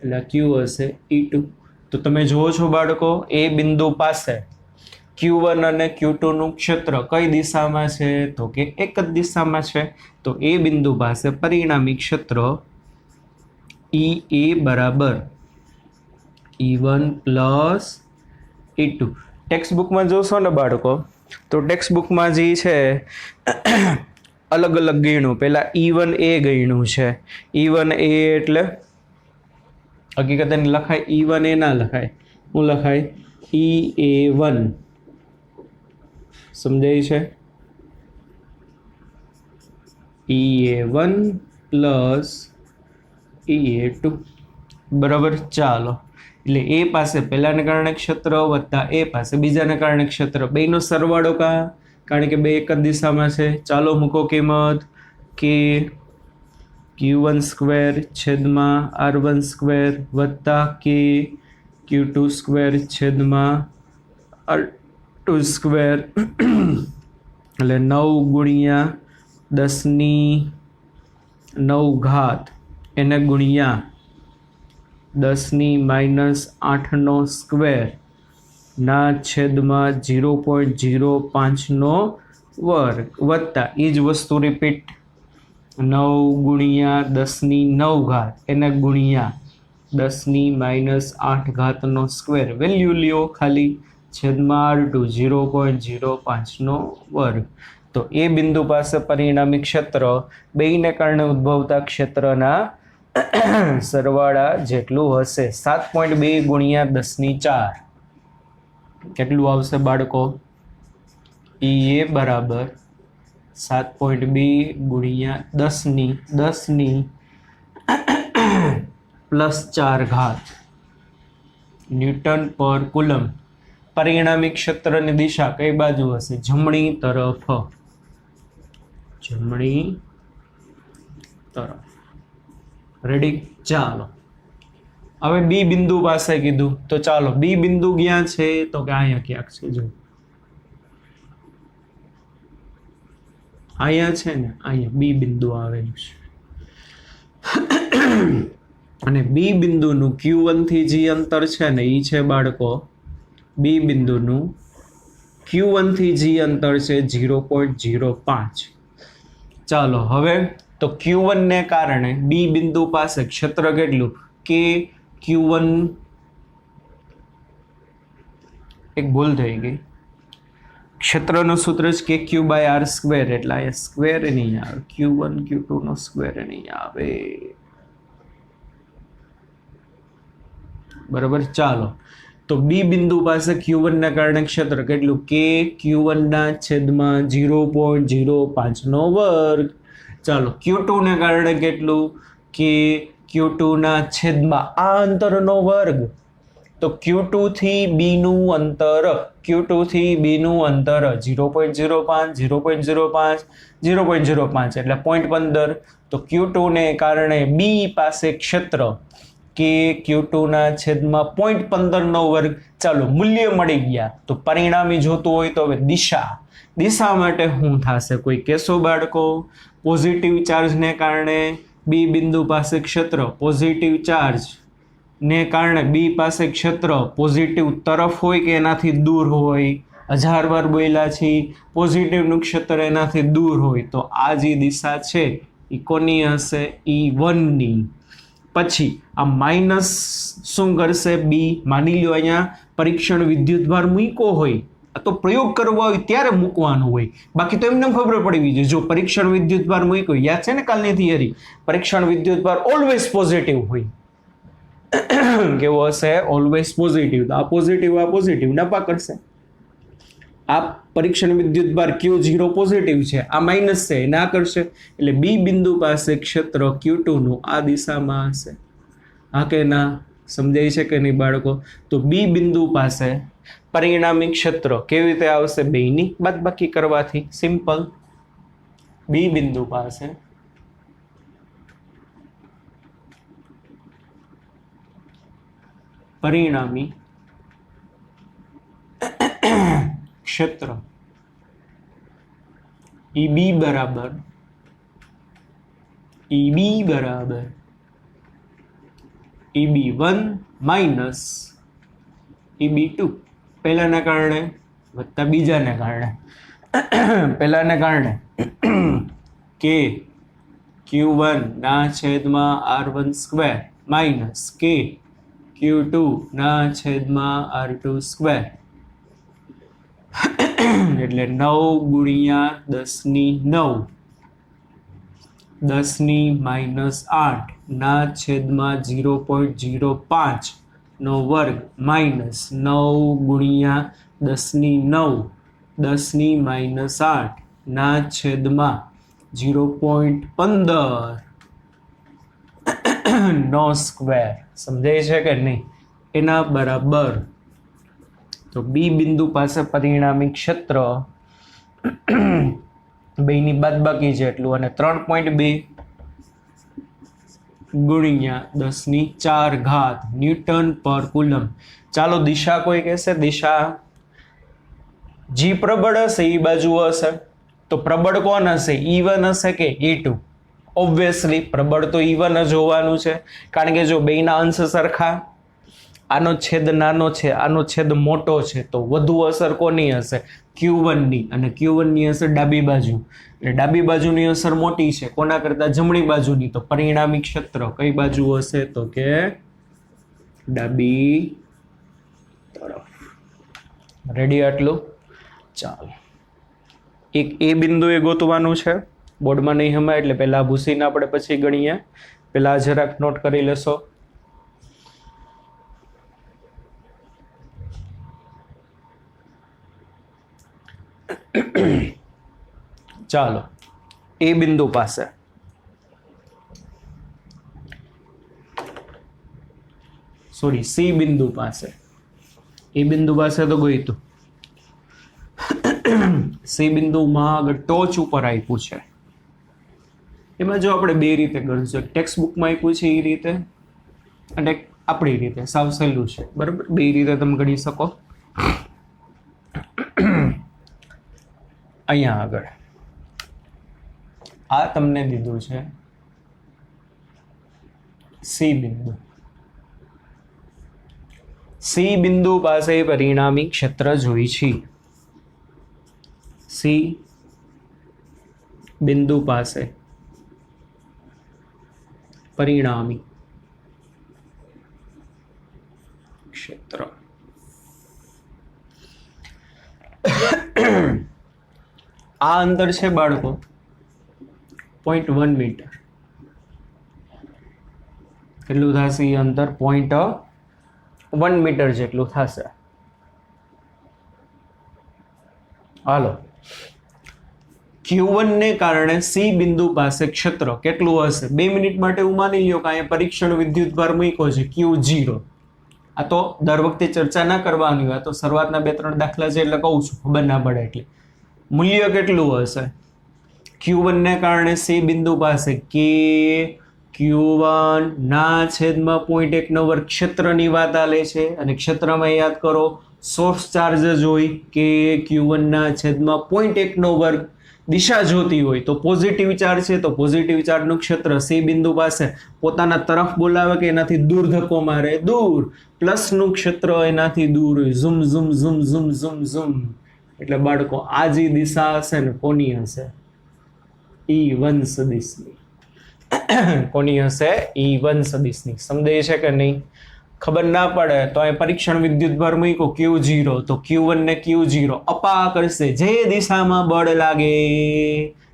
Speaker 1: એટલે Q હશે E2. તો તમે જુઓ છો બાળકો, એ બિંદુ પાસે Q1 અને Q2 નું ક્ષેત્ર કઈ દિશામાં છે? તો કે એક જ દિશામાં છે. તો એ બિંદુ પાસે પરિણામી ક્ષેત્ર EA બરાબર E1 પ્લસ E2. ટેક્સ્ટ બુકમાં જોશો ને બાળકો, તો ટેક્સ્ટ બુકમાં જે છે અલગ અલગ ગણ્યું. પહેલા E1A ગણ્યું છે. E1A એટલે હકીકતે લખાય E1A ના લખાય, શું લખાય? EA1. સમજાય છે? EA1 પ્લસ EA2, બરાબર. ચાલો એટલે એ પાસે પહેલાને કારણે ક્ષેત્ર વત્તા એ પાસે બીજાને કારણે ક્ષેત્ર, બેનો સરવાળો કારણ કે બે એક જ દિશામાં છે. ચાલો મૂકો કિંમત કે Q1 સ્ક્વેર છેદમાં R1 સ્ક્વેર વત્તા કે Q2 સ્ક્વેર છેદમાં R2 સ્ક્વેર, એટલે 9 ગુણ્યા 10⁹ એને ગુણ્યા 10⁻8 નો સ્ક્વેર ના છેદમાં 0.05 નો વર્ગ વત્તા એ જ વસ્તુ રિપીટ 9 ગુણ્યા 10⁹ એને ગુણ્યા 10⁻8 નો સ્ક્વેર. વેલ્યુ લ્યો ખાલી, છેદમાં R2 0.05 નો વર્ગ. તો એ બિંદુ પાસે પરિણામી ક્ષેત્ર બેયને કારણે ઉદ્ભવતા ક્ષેત્રના સરવાળા જેટલું હશે. 7.2 ગુણ્યા 10⁴ કેટલું આવશે બાળકો? EA બરાબર 7.2 ગુણ્યા 10⁻+4 ન્યૂટન પર કુલમ. પરિણામી ક્ષેત્રની દિશા કઈ બાજુ હશે? જમણી તરફ. રેડી? ચાલો હવે બી બિંદુ પાસે કીધું, તો ચાલો બી બિંદુ ક્યાં છે? તો કે અહીંયા ક્યાંક છે. જો અહીંયા છે ને, અહીંયા બી બિંદુ આવેલું છે. અને બી બિંદુનું Q1 થી જે અંતર છે ને એ છે બાળકો બી બિંદુનું Q1 થી G અંતર છે 0.05. ચાલો હવે તો Q1 ને કારણે બી બિંદુ પાસે ક્ષેત્ર કેટલું કે Q1 એક ભૂલ થઈ ગઈ, ક્ષેત્રનું સૂત્ર છે કે Q/R², એટલે આ સ્ક્વેર નહીં આવે, Q1 Q2 નો સ્ક્વેર નહીં આવે, બરાબર. ચાલો તો બી બિંદુ પાસે Q1 ના કારણે ક્ષેત્ર કેટલું કે Q1 ના છેદમાં 0.05 નો વર્ગ. ચાલો Q2 ને કારણે કેટલું કે Q2 ના છેદમાં આ અંતરનો વર્ગ. તો Q2 થી B નું અંતર, Q2 થી B નું અંતર 0.05 0.05 0.05 એટલે 0.15. તો Q2 ને કારણે B પાસે ક્ષેત્ર કે Q2 ના છેદમાં 0.15 નો વર્ગ. ચાલો મૂલ્ય મળી ગયા. તો પરિણામી જોતું હોય તો હવે દિશા માટે શું થશે, કોઈ કેસો બાળકો? પોઝિટિવ ચાર્જને કારણે બી બિંદુ પાસે ક્ષેત્ર, પોઝિટિવ ચાર્જ ને કારણે બી પાસે ક્ષેત્ર પોઝિટિવ તરફ હોય કે એનાથી દૂર હોય? 1000 વાર બોલ્યા છે, પોઝિટિવનું ક્ષેત્ર એનાથી દૂર હોય. તો આ જે દિશા છે એ કોની હશે? E1 ની. પછી આ માઇનસ શું કરશે? બી. માની લો અહીંયા પરીક્ષણ વિદ્યુતભાર મૂક્યો હોય, આ તો પ્રયોગ કરવો હોય ત્યારે મૂકવાનું હોય, બાકી તો એમને ખબર પડવી જોઈએ. જો પરીક્ષણ વિદ્યુતભાર મૂક્યો, યાદ છે ને કાલની થિયરી, પરીક્ષણ વિદ્યુતભાર ઓલવેઝ પોઝિટિવ હોય. કેવો હશે? Always positive. તો આ પોઝિટિવ નફા કરશે. આ પરીક્ષણ વિદ્યુતભાર Q0 પોઝિટિવ છે, આ માઇનસ છે, ના કરશે. એટલે બી બિંદુ પાસે ક્ષેત્ર Q2 નું આ દિશામાં હશે. હા કે ના? સમજાય છે કે નહીં બાળકો? તો બી બિંદુ પાસે પરિણામી ક્ષેત્ર કેવી રીતે આવશે? બેયની બાદબાકી કરવાથી. સિમ્પલ. બી બિંદુ પાસે પરિણામી ક્ષેત્ર EB બરાબર EB1 માઇનસ EB2. પહેલાના કારણે વત્તા બીજાને કારણે. પહેલાને કારણે કે Q1 ના છેદમાં R1 સ્ક્વેર માઇનસ કે Q2 ના છેદમાં R2 સ્ક્વેર, એટલે 9 ગુણ્યા 10⁹ 10⁻8 ના છેદમાં 0.05 નો વર્ગ માઇનસ 9 ગુણ્યા 10⁹ 10⁻8 ના છેદમાં 0.15 નો સ્ક્વેર. સમજાય છે કે નહીં? એના બરાબર. તો બી બિંદુ પાસે પરિણામી ક્ષેત્ર બેની બાદબાકી જેટલું અને 3.2 ગુણ્યા 10⁴ ન્યૂટન પર કુલમ. ચાલો દિશા કોઈ કહેશે? દિશા જી પ્રબળ હશે એ બાજુ હશે. તો પ્રબળ કોણ હશે? E1 હશે કે E2? ઓબ્વિયસલી પ્રબળ તો E1 જ હોવાનું છે, કારણ કે જો બેયના અંશ સરખા, આનો છેદ નાનો છે, આનો છેદ મોટો છે, તો વધુ અસર કોની હશે? Q1 ની. અને Q1 ની અસર ડાબી બાજુ, એટલે ડાબી બાજુની અસર મોટી છે કોના કરતા? જમણી બાજુની. તો પરિણામી ક્ષેત્ર કઈ બાજુ હશે? તો કે ડાબી તરફ. રેડી આટલું? ચાલો એક એ બિંદુએ ગોતવાનું છે, બોર્ડમાં નહીં હમાય એટલે પહેલા ભૂસીને આપણે પછી ગણીએ. પહેલા જરાક નોટ કરી લેશો. ચાલો એ બિંદુ પાસે સી બિંદુ પાસે, એ બિંદુ પાસે તો ગોઈતું. સી બિંદુમાં આગળ ટોચ ઉપર આપ્યું છે. એમાં જો આપણે બે રીતે ગણશું, ટેક્સ્ટ બુકમાં આપ્યું છે એ રીતે અને આપણી રીતે, સાવ સહેલું છે, બરાબર? બે રીતે તમે ગણી શકો. અહીંયા આગળ આ તમને દીધું છે સી બિંદુ. સી બિંદુ પાસે પરિણામી ક્ષેત્ર જોઈ છે. સી બિંદુ પાસે પરિણામી ક્ષેત્ર. આ અંતર છે બાળકો 0.1 મીટર. કેટલું થશે એ અંતર? 0.1 મીટર જેટલું થશે. હાલો, Q1 ને કારણે સી બિંદુ પાસે ક્ષેત્ર કેટલું હશે? 2 મિનિટ માટે હું માની લ્યો કે અહીંયા પરીક્ષણ વિદ્યુતભાર મૂક્યો છે Q0. આ તો દર વખતે ચર્ચા ના કરવાની હોય, તો શરૂઆતના 2-3 દાખલા છે એટલે કહું છું, ખબર ના પડે એટલે. મૂલ્ય કેટલું હશે? Q1 ને કારણે સી બિંદુ પાસે કે Q1 ના છેદમાં 0.1 નો વર્ગ ક્ષેત્રની વાત આલે છે, અને ક્ષેત્રમાં યાદ કરો સોર્સ ચાર્જ જ હોય કે Q1 ના છેદમાં 0.1 નો વર્ગ દિશા જોતી હોય તો પોઝિટિવ ચાર્જ છે, તો પોઝિટિવ ચાર્જનું ક્ષેત્ર સી બિંદુ પાસે પોતાના તરફ બોલાવે કે એનાથી દૂર ધક્કો મારે? દૂર. પ્લસનું ક્ષેત્ર એનાથી દૂર હોય, zoom zoom zoom zoom zoom zoom. એટલે બાળકો આ જે દિશા હશે ને કોની હશે? E1 સદિશની. કોની હશે? E1 સદિશની. સમજાય છે કે નહીં? ખબર ના પડે તો અહીં પરીક્ષણ વિદ્યુતભાર મૂક્યો Q0, તો Q1 ને Q0 અપા કરશે. જે દિશામાં બળ લાગે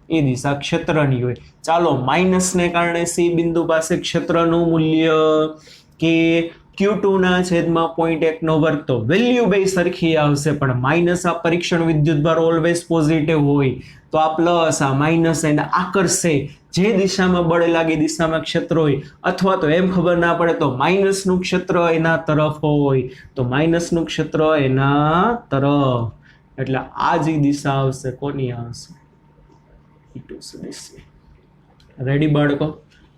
Speaker 1: એ દિશા ક્ષેત્રની હોય. ચાલો, માઇનસ ને કારણે સી બિંદુ પાસે ક્ષેત્રનું મૂલ્ય કે Q2 ના છેદમાં 0.1 નો વર્ગ, તો વેલ્યુ બે સરખી આવશે, પણ માઇનસ આ પરીક્ષણ વિદ્યુતભાર ઓલવેઝ પોઝિટિવ હોય, તો આ પ્લસ આ માઇનસ એને આકર્ષે. જે દિશામાં બળ લાગે દિશામાં ક્ષેત્ર હોય, અથવા તો એમ ખબર ના પડે તો માઇનસનું ક્ષેત્ર એના તરફ હોય, તો માઇનસનું ક્ષેત્ર એના તરફ. એટલે આ જે દિશા આવશે કોની આવશે? E2 સદિશની. રેડી બાળકો?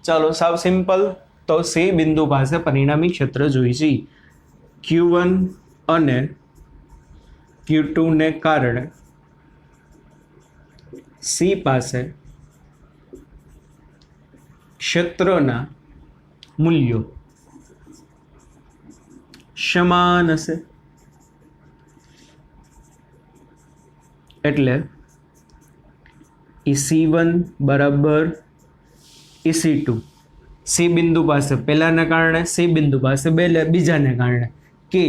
Speaker 1: ચાલો, સાવ સિમ્પલ. તો સી બિંદુ પાસે પરિણામી ક્ષેત્ર જોઈ છે. Q1 અને Q2 ને કારણે સી પાસે ક્ષેત્રના મૂલ્યો સમાન હશે. એટલે EC1 બરાબર EC2. સી બિંદુ પાસે પહેલાને કારણે, સી બિંદુ પાસે બીજાને કારણે કે,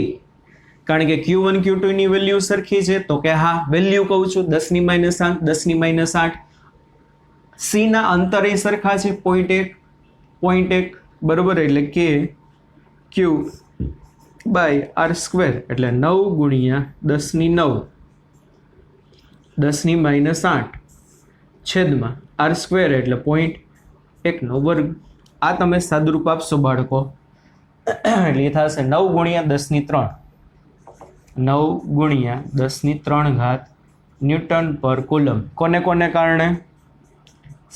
Speaker 1: કારણ કે Q1 Q2 ની વેલ્યુ સરખી છે, તો કે હા વેલ્યુ કહું છું 10 - 8 10 - 8. સી ના અંતરે સરખા છે 0.1 બરોબર, એટલે કે Q બાય R², એટલે 9 × 10⁹ 10 - 8 છેદમાં R² એટલે 0.1 નો વર્ગ. આ તમે સાદુરૂપ આપશો બાળકો એટલે થશે 9 × 10⁵, 9 × 10⁵ ન્યૂટન પર કુલમ. કોને કોને કારણે?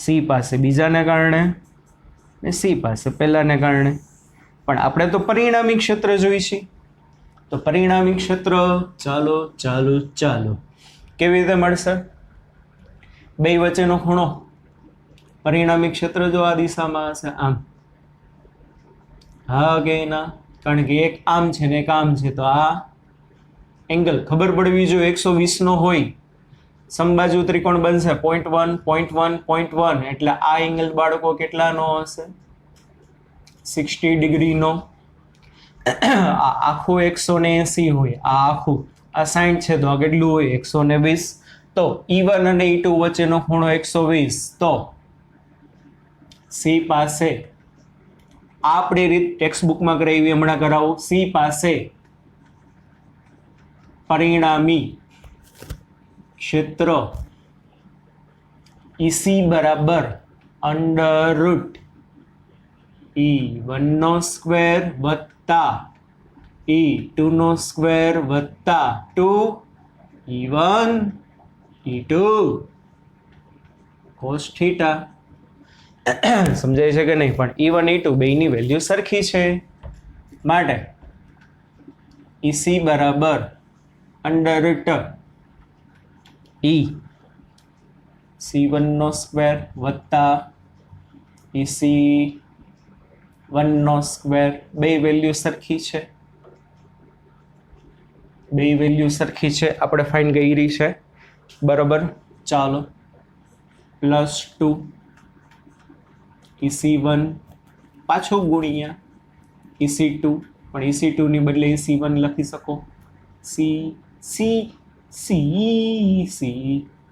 Speaker 1: સી પાસે બીજાને કારણે ને સી પાસે પહેલાને કારણે. પણ આપણે તો પરિણામી ક્ષેત્ર જોઈ છે, તો પરિણામી ક્ષેત્ર ચાલો ચાલો ચાલો કેવી રીતે મળશે? બે વચ્ચેનો ખૂણો. પરિણામી ક્ષેત્ર જો આ દિશામાં હશે આમ, હા કે ના? કારણ કે એક આમ છે ને એક આમ છે, તો આ એંગલ ખબર પડવી જોઈએ 120 નો હોય. સમબાજુ ત્રિકોણ બનશે 0.1 0.1 0.1, એટલે આ એંગલ બાળકો કેટલાનો હશે? 60 ડિગ્રીનો. આ આખું 180 હોય, આ આખું આ 60 છે, તો આ કેટલું હોય? 120. તો E1 અને E2 વચ્ચેનો ખૂણો 120. તો સી પાસે આપણી રીત ટેક્સ્ટ બુકમાં કરાવી, હમણાં કરાવો. સી પાસે પરિણામી ક્ષેત્ર EC બરાબર √ E1² વત્તા E2² વત્તા 2E1 E2 cos θ. સમજાય છે કે નહીં? પણ E1 E2 બેયની વેલ્યુ સરખી છે, માટે EC બરાબર √ EC1² વત્તા EC1², બે વેલ્યુ સરખી છે. બે વેલ્યુ સરખી છે, આપણે ફાઇન કરી છે, બરાબર. ચાલો +2 EC1 પાછું ગુણ્યા EC2, પણ EC2 ની બદલે EC1 લખી શકો. C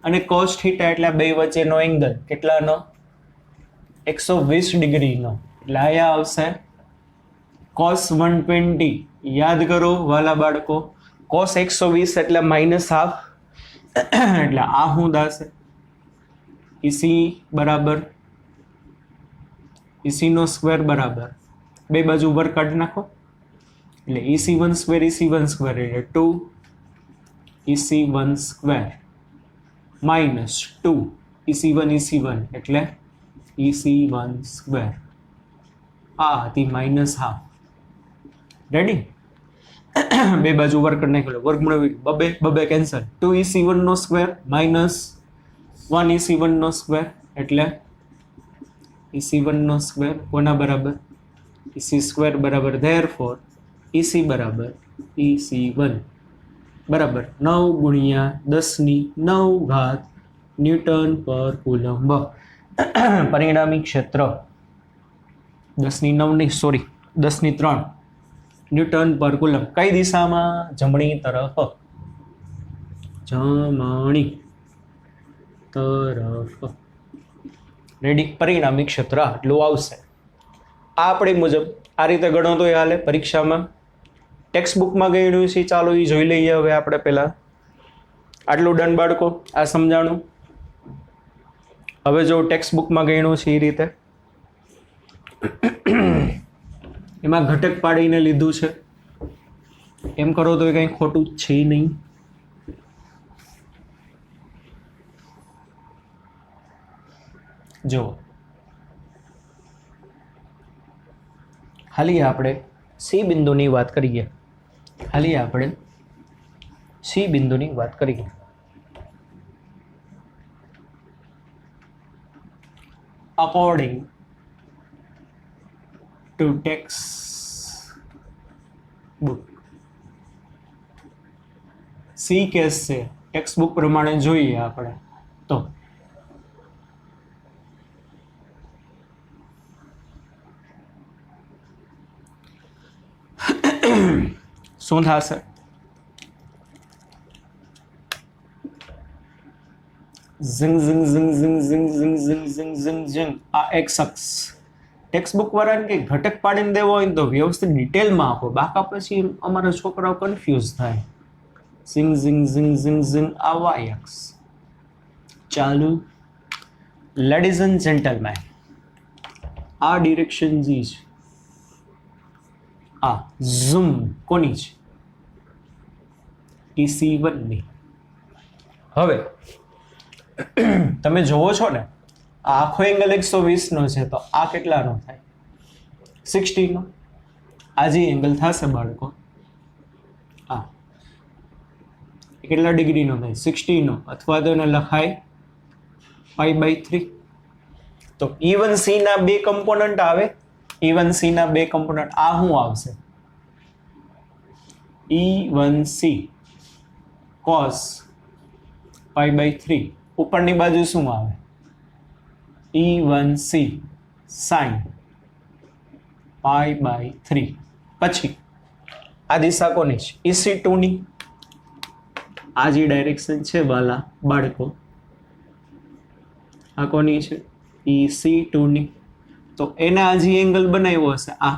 Speaker 1: અને cos થીટા એટલે બે વચ્ચેનો એંગલ કેટલાનો? 120 ડિગ્રીનો. એટલે અહીંયા આવશે cos 120. યાદ કરો વાલા બાળકો, cos 120 એટલે -½ એટલે આ શું થશે? EC બરાબર EC નો સ્ક્વેર બરાબર બે બાજુ વર્ગ કાઢી નાખો એટલે EC1 સ્ક્વેર એટલે 2 EC1 સ્ક્વેર -2 EC1 એટલે EC1 સ્ક્વેર. આ હતી -½ રેડી. બે બાજુ વર્ગ કરી નાખો, વર્ગમૂળ બબે કેન્સલ. 2 EC1 નો સ્ક્વેર -1 EC1 નો સ્ક્વેર એટલે EC1 નો સ્ક્વેર કોના બરાબર? EC સ્ક્વેર બરાબર therefore EC બરાબર EC1 બરાબર 9 ગુણ્યા 10⁹ ન્યૂટન પર કુલમ્બ. પરિણામી ક્ષેત્ર 10⁻³ ન્યૂટન પર કુલમ્બ. કઈ દિશામાં? જમણી તરફ. રેડી. પરિણામી ક્ષેત્ર આટલું આવશે. આ આપણી મુજબ આ રીતે ગણો તો હાલે પરીક્ષામાં. ટેક્સ્ટ બુકમાં ગણ્યું છે, ચાલો એ જોઈ લઈએ હવે આપણે પહેલા. આટલું ડન બાળકો, આ સમજાણું. હવે જો ટેક્સ્ટ બુકમાં ગણ્યું છે એ રીતે એમાં ઘટક પાડીને લીધું છે, એમ કરો તો એ કંઈ ખોટું છે નહીં. જો ખાલી આપણે સી બિંદુની વાત કરીએ. According to text book C case છે, ટેક્સ્ટ બુક પ્રમાણે જોઈએ આપણે તો શું થશે? આ એક્સ અક્ષ. ટેક્સ્ટ બુક વાળાને કે ઘટક પાડીને દેવો હોય તો વ્યવસ્થિત ડિટેલમાં આપો, બાકા પછી અમારા છોકરાઓ કન્ફ્યુઝ થાય. આ વાય અક્ષ. ચાલુ લેડીઝ એન્ડ જેન્ટલમેન, આ ડિરેક્શન જી છે. આ ઝૂમ કોની છે? EC1 ની. હવે તમે જોવો છો ને, આ આખો એંગલ 120 નો છે, તો આ કેટલાનો થાય? 60 નો. આ જે એંગલ થશે બાળકો, આ કેટલા ડિગ્રીનો થાય? 60 નો. અથવા તો એને લખાય π/3. તો E1C ના બે કમ્પોનન્ટ આવે. E1C ના બે કમ્પોનન્ટ આ શું આવશે? E1C cos π/3. ઉપરની બાજુ શું આવે? E1C sin π/3. પછી આ દિશા કોની છે? EC2 ની. આ જે ડાયરેક્શન છે વાલા બાળકો, આ કોની છે? EC2 ની. તો એના જે એંગલ બનાવ્યો હશે આ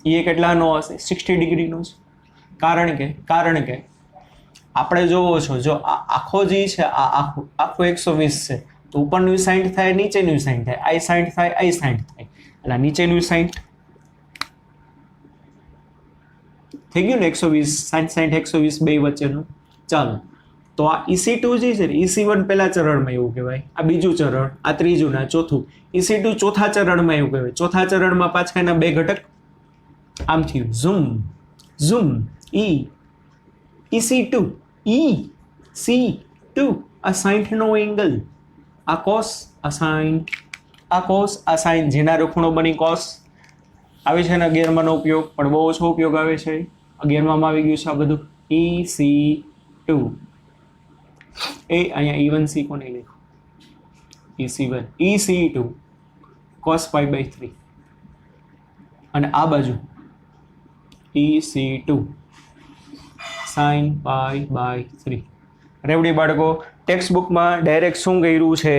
Speaker 1: એ કેટલાનો હશે? 60 ડિગ્રીનો છે. કારણ કે આપણે જોવો છો, જો આ આખો જે છે આ આખું 120 છે, તો ઉપરનું 60 થાય, નીચેનું 60 થાય, આ 60 થાય, આ 60 થાય, એટલે નીચેનું 60 થઈ ગયું ને. 120 120 બે વચ્ચેનું. ચાલો તો આ EC2 જે છે ને, EC1 પહેલા ચરણમાં એવું કહેવાય, આ બીજું ચરણ, આ ત્રીજું ના ચોથું. EC2 ચોથા ચરણમાં એવું કહેવાય. ચોથા ચરણમાં પાછા એના બે ઘટક આમ થયું ઝૂમ EC2 આ 60 નો એંગલ, આ cos, આ sin, આ cos, આ sin, જેના ખૂણો બની cos આવે છે ને. ગેરમાંનો ઉપયોગ પણ બહુ ઓછો ઉપયોગ આવે છે. 11માં આવી ગયું છે આ બધું EC2 એ અહીંયા E1C કોને લખ્યું EC1 EC2 cos pi by 3 અને આ બાજુ EC2 sin pi by 3 રેવડી બાળકો ટેક્સ્ટ બુકમાં ડાયરેક્ટ શું કર્યું છે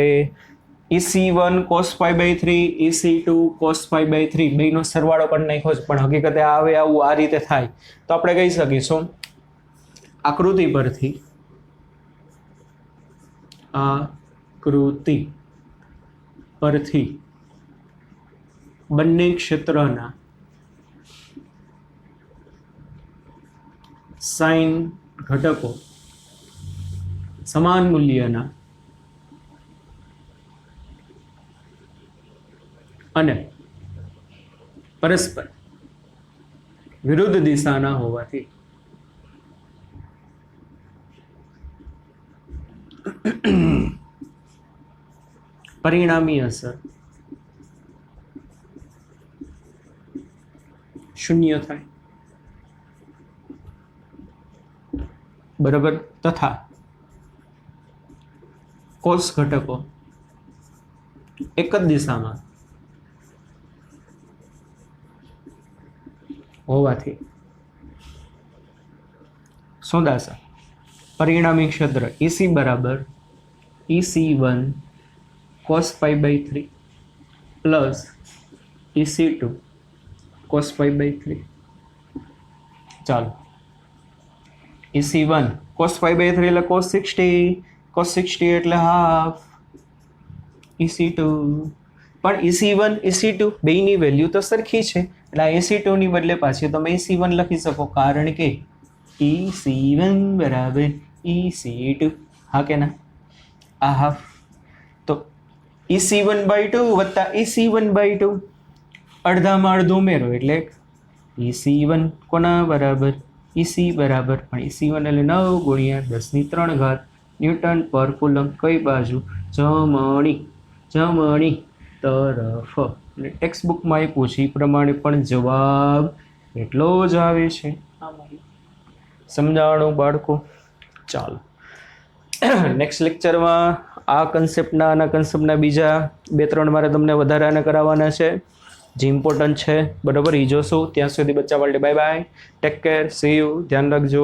Speaker 1: EC1 cos pi by 3 EC2 cos pi by 3 બેનો સરવાળો કરી નાખ્યો છે પણ હકીકતે આવે આવું આ રીતે થાય તો આપણે કહી શકીશું આકૃતિ પરથી બંને ક્ષેત્રના સાઇન ઘટકો સમાન મૂલ્યના અને પરસ્પર વિરુદ્ધ દિશાના હોવાથી પરિણામી અસર શૂન્ય થાય બરાબર તથા કોસ ઘટકો એક જ દિશામાં હોવાથી શું થશે પરિણામી ક્ષેત્ર EC બરાબર EC1 cos pi by 3 plus EC2 cos pi by 3 ચાલો EC1 cos pi by 3 એટલે cos 60 એટલે હાફ EC2 પણ EC1 EC2 બેયની વેલ્યુ તો સરખી છે એટલે આ EC2 ની બદલે પાછી તમે EC1 લખી શકો કારણ કે EC1 બરાબર EC2 હા કે ના આ હાફ તો EC1 by 2 વત્તા EC1 by 2 અડધામાં અડધું ઉમેરો એટલે EC1 કોના બરાબર EC બરાબર પણ EC1 એટલે 9 ગુણ્યા 10 ની 3 ઘાત ન્યૂટન પર કુલમ કઈ બાજુ જમણી તરફ અને ટેક્સ્ટ બુકમાં એ પૂછી પ્રમાણે પણ જવાબ એટલો જ આવે છે સમજાણું બાળકો ચાલો નેક્સ્ટ લેક્ચરમાં આ કન્સેપ્ટના બીજા 2-3 મારે તમને વધારાના કરાવવાના છે જે ઇમ્પોર્ટન્ટ છે બરાબર એ જોશું ત્યાં સુધી બચ્ચા વાળે bye bye take care C you ધ્યાન રાખજો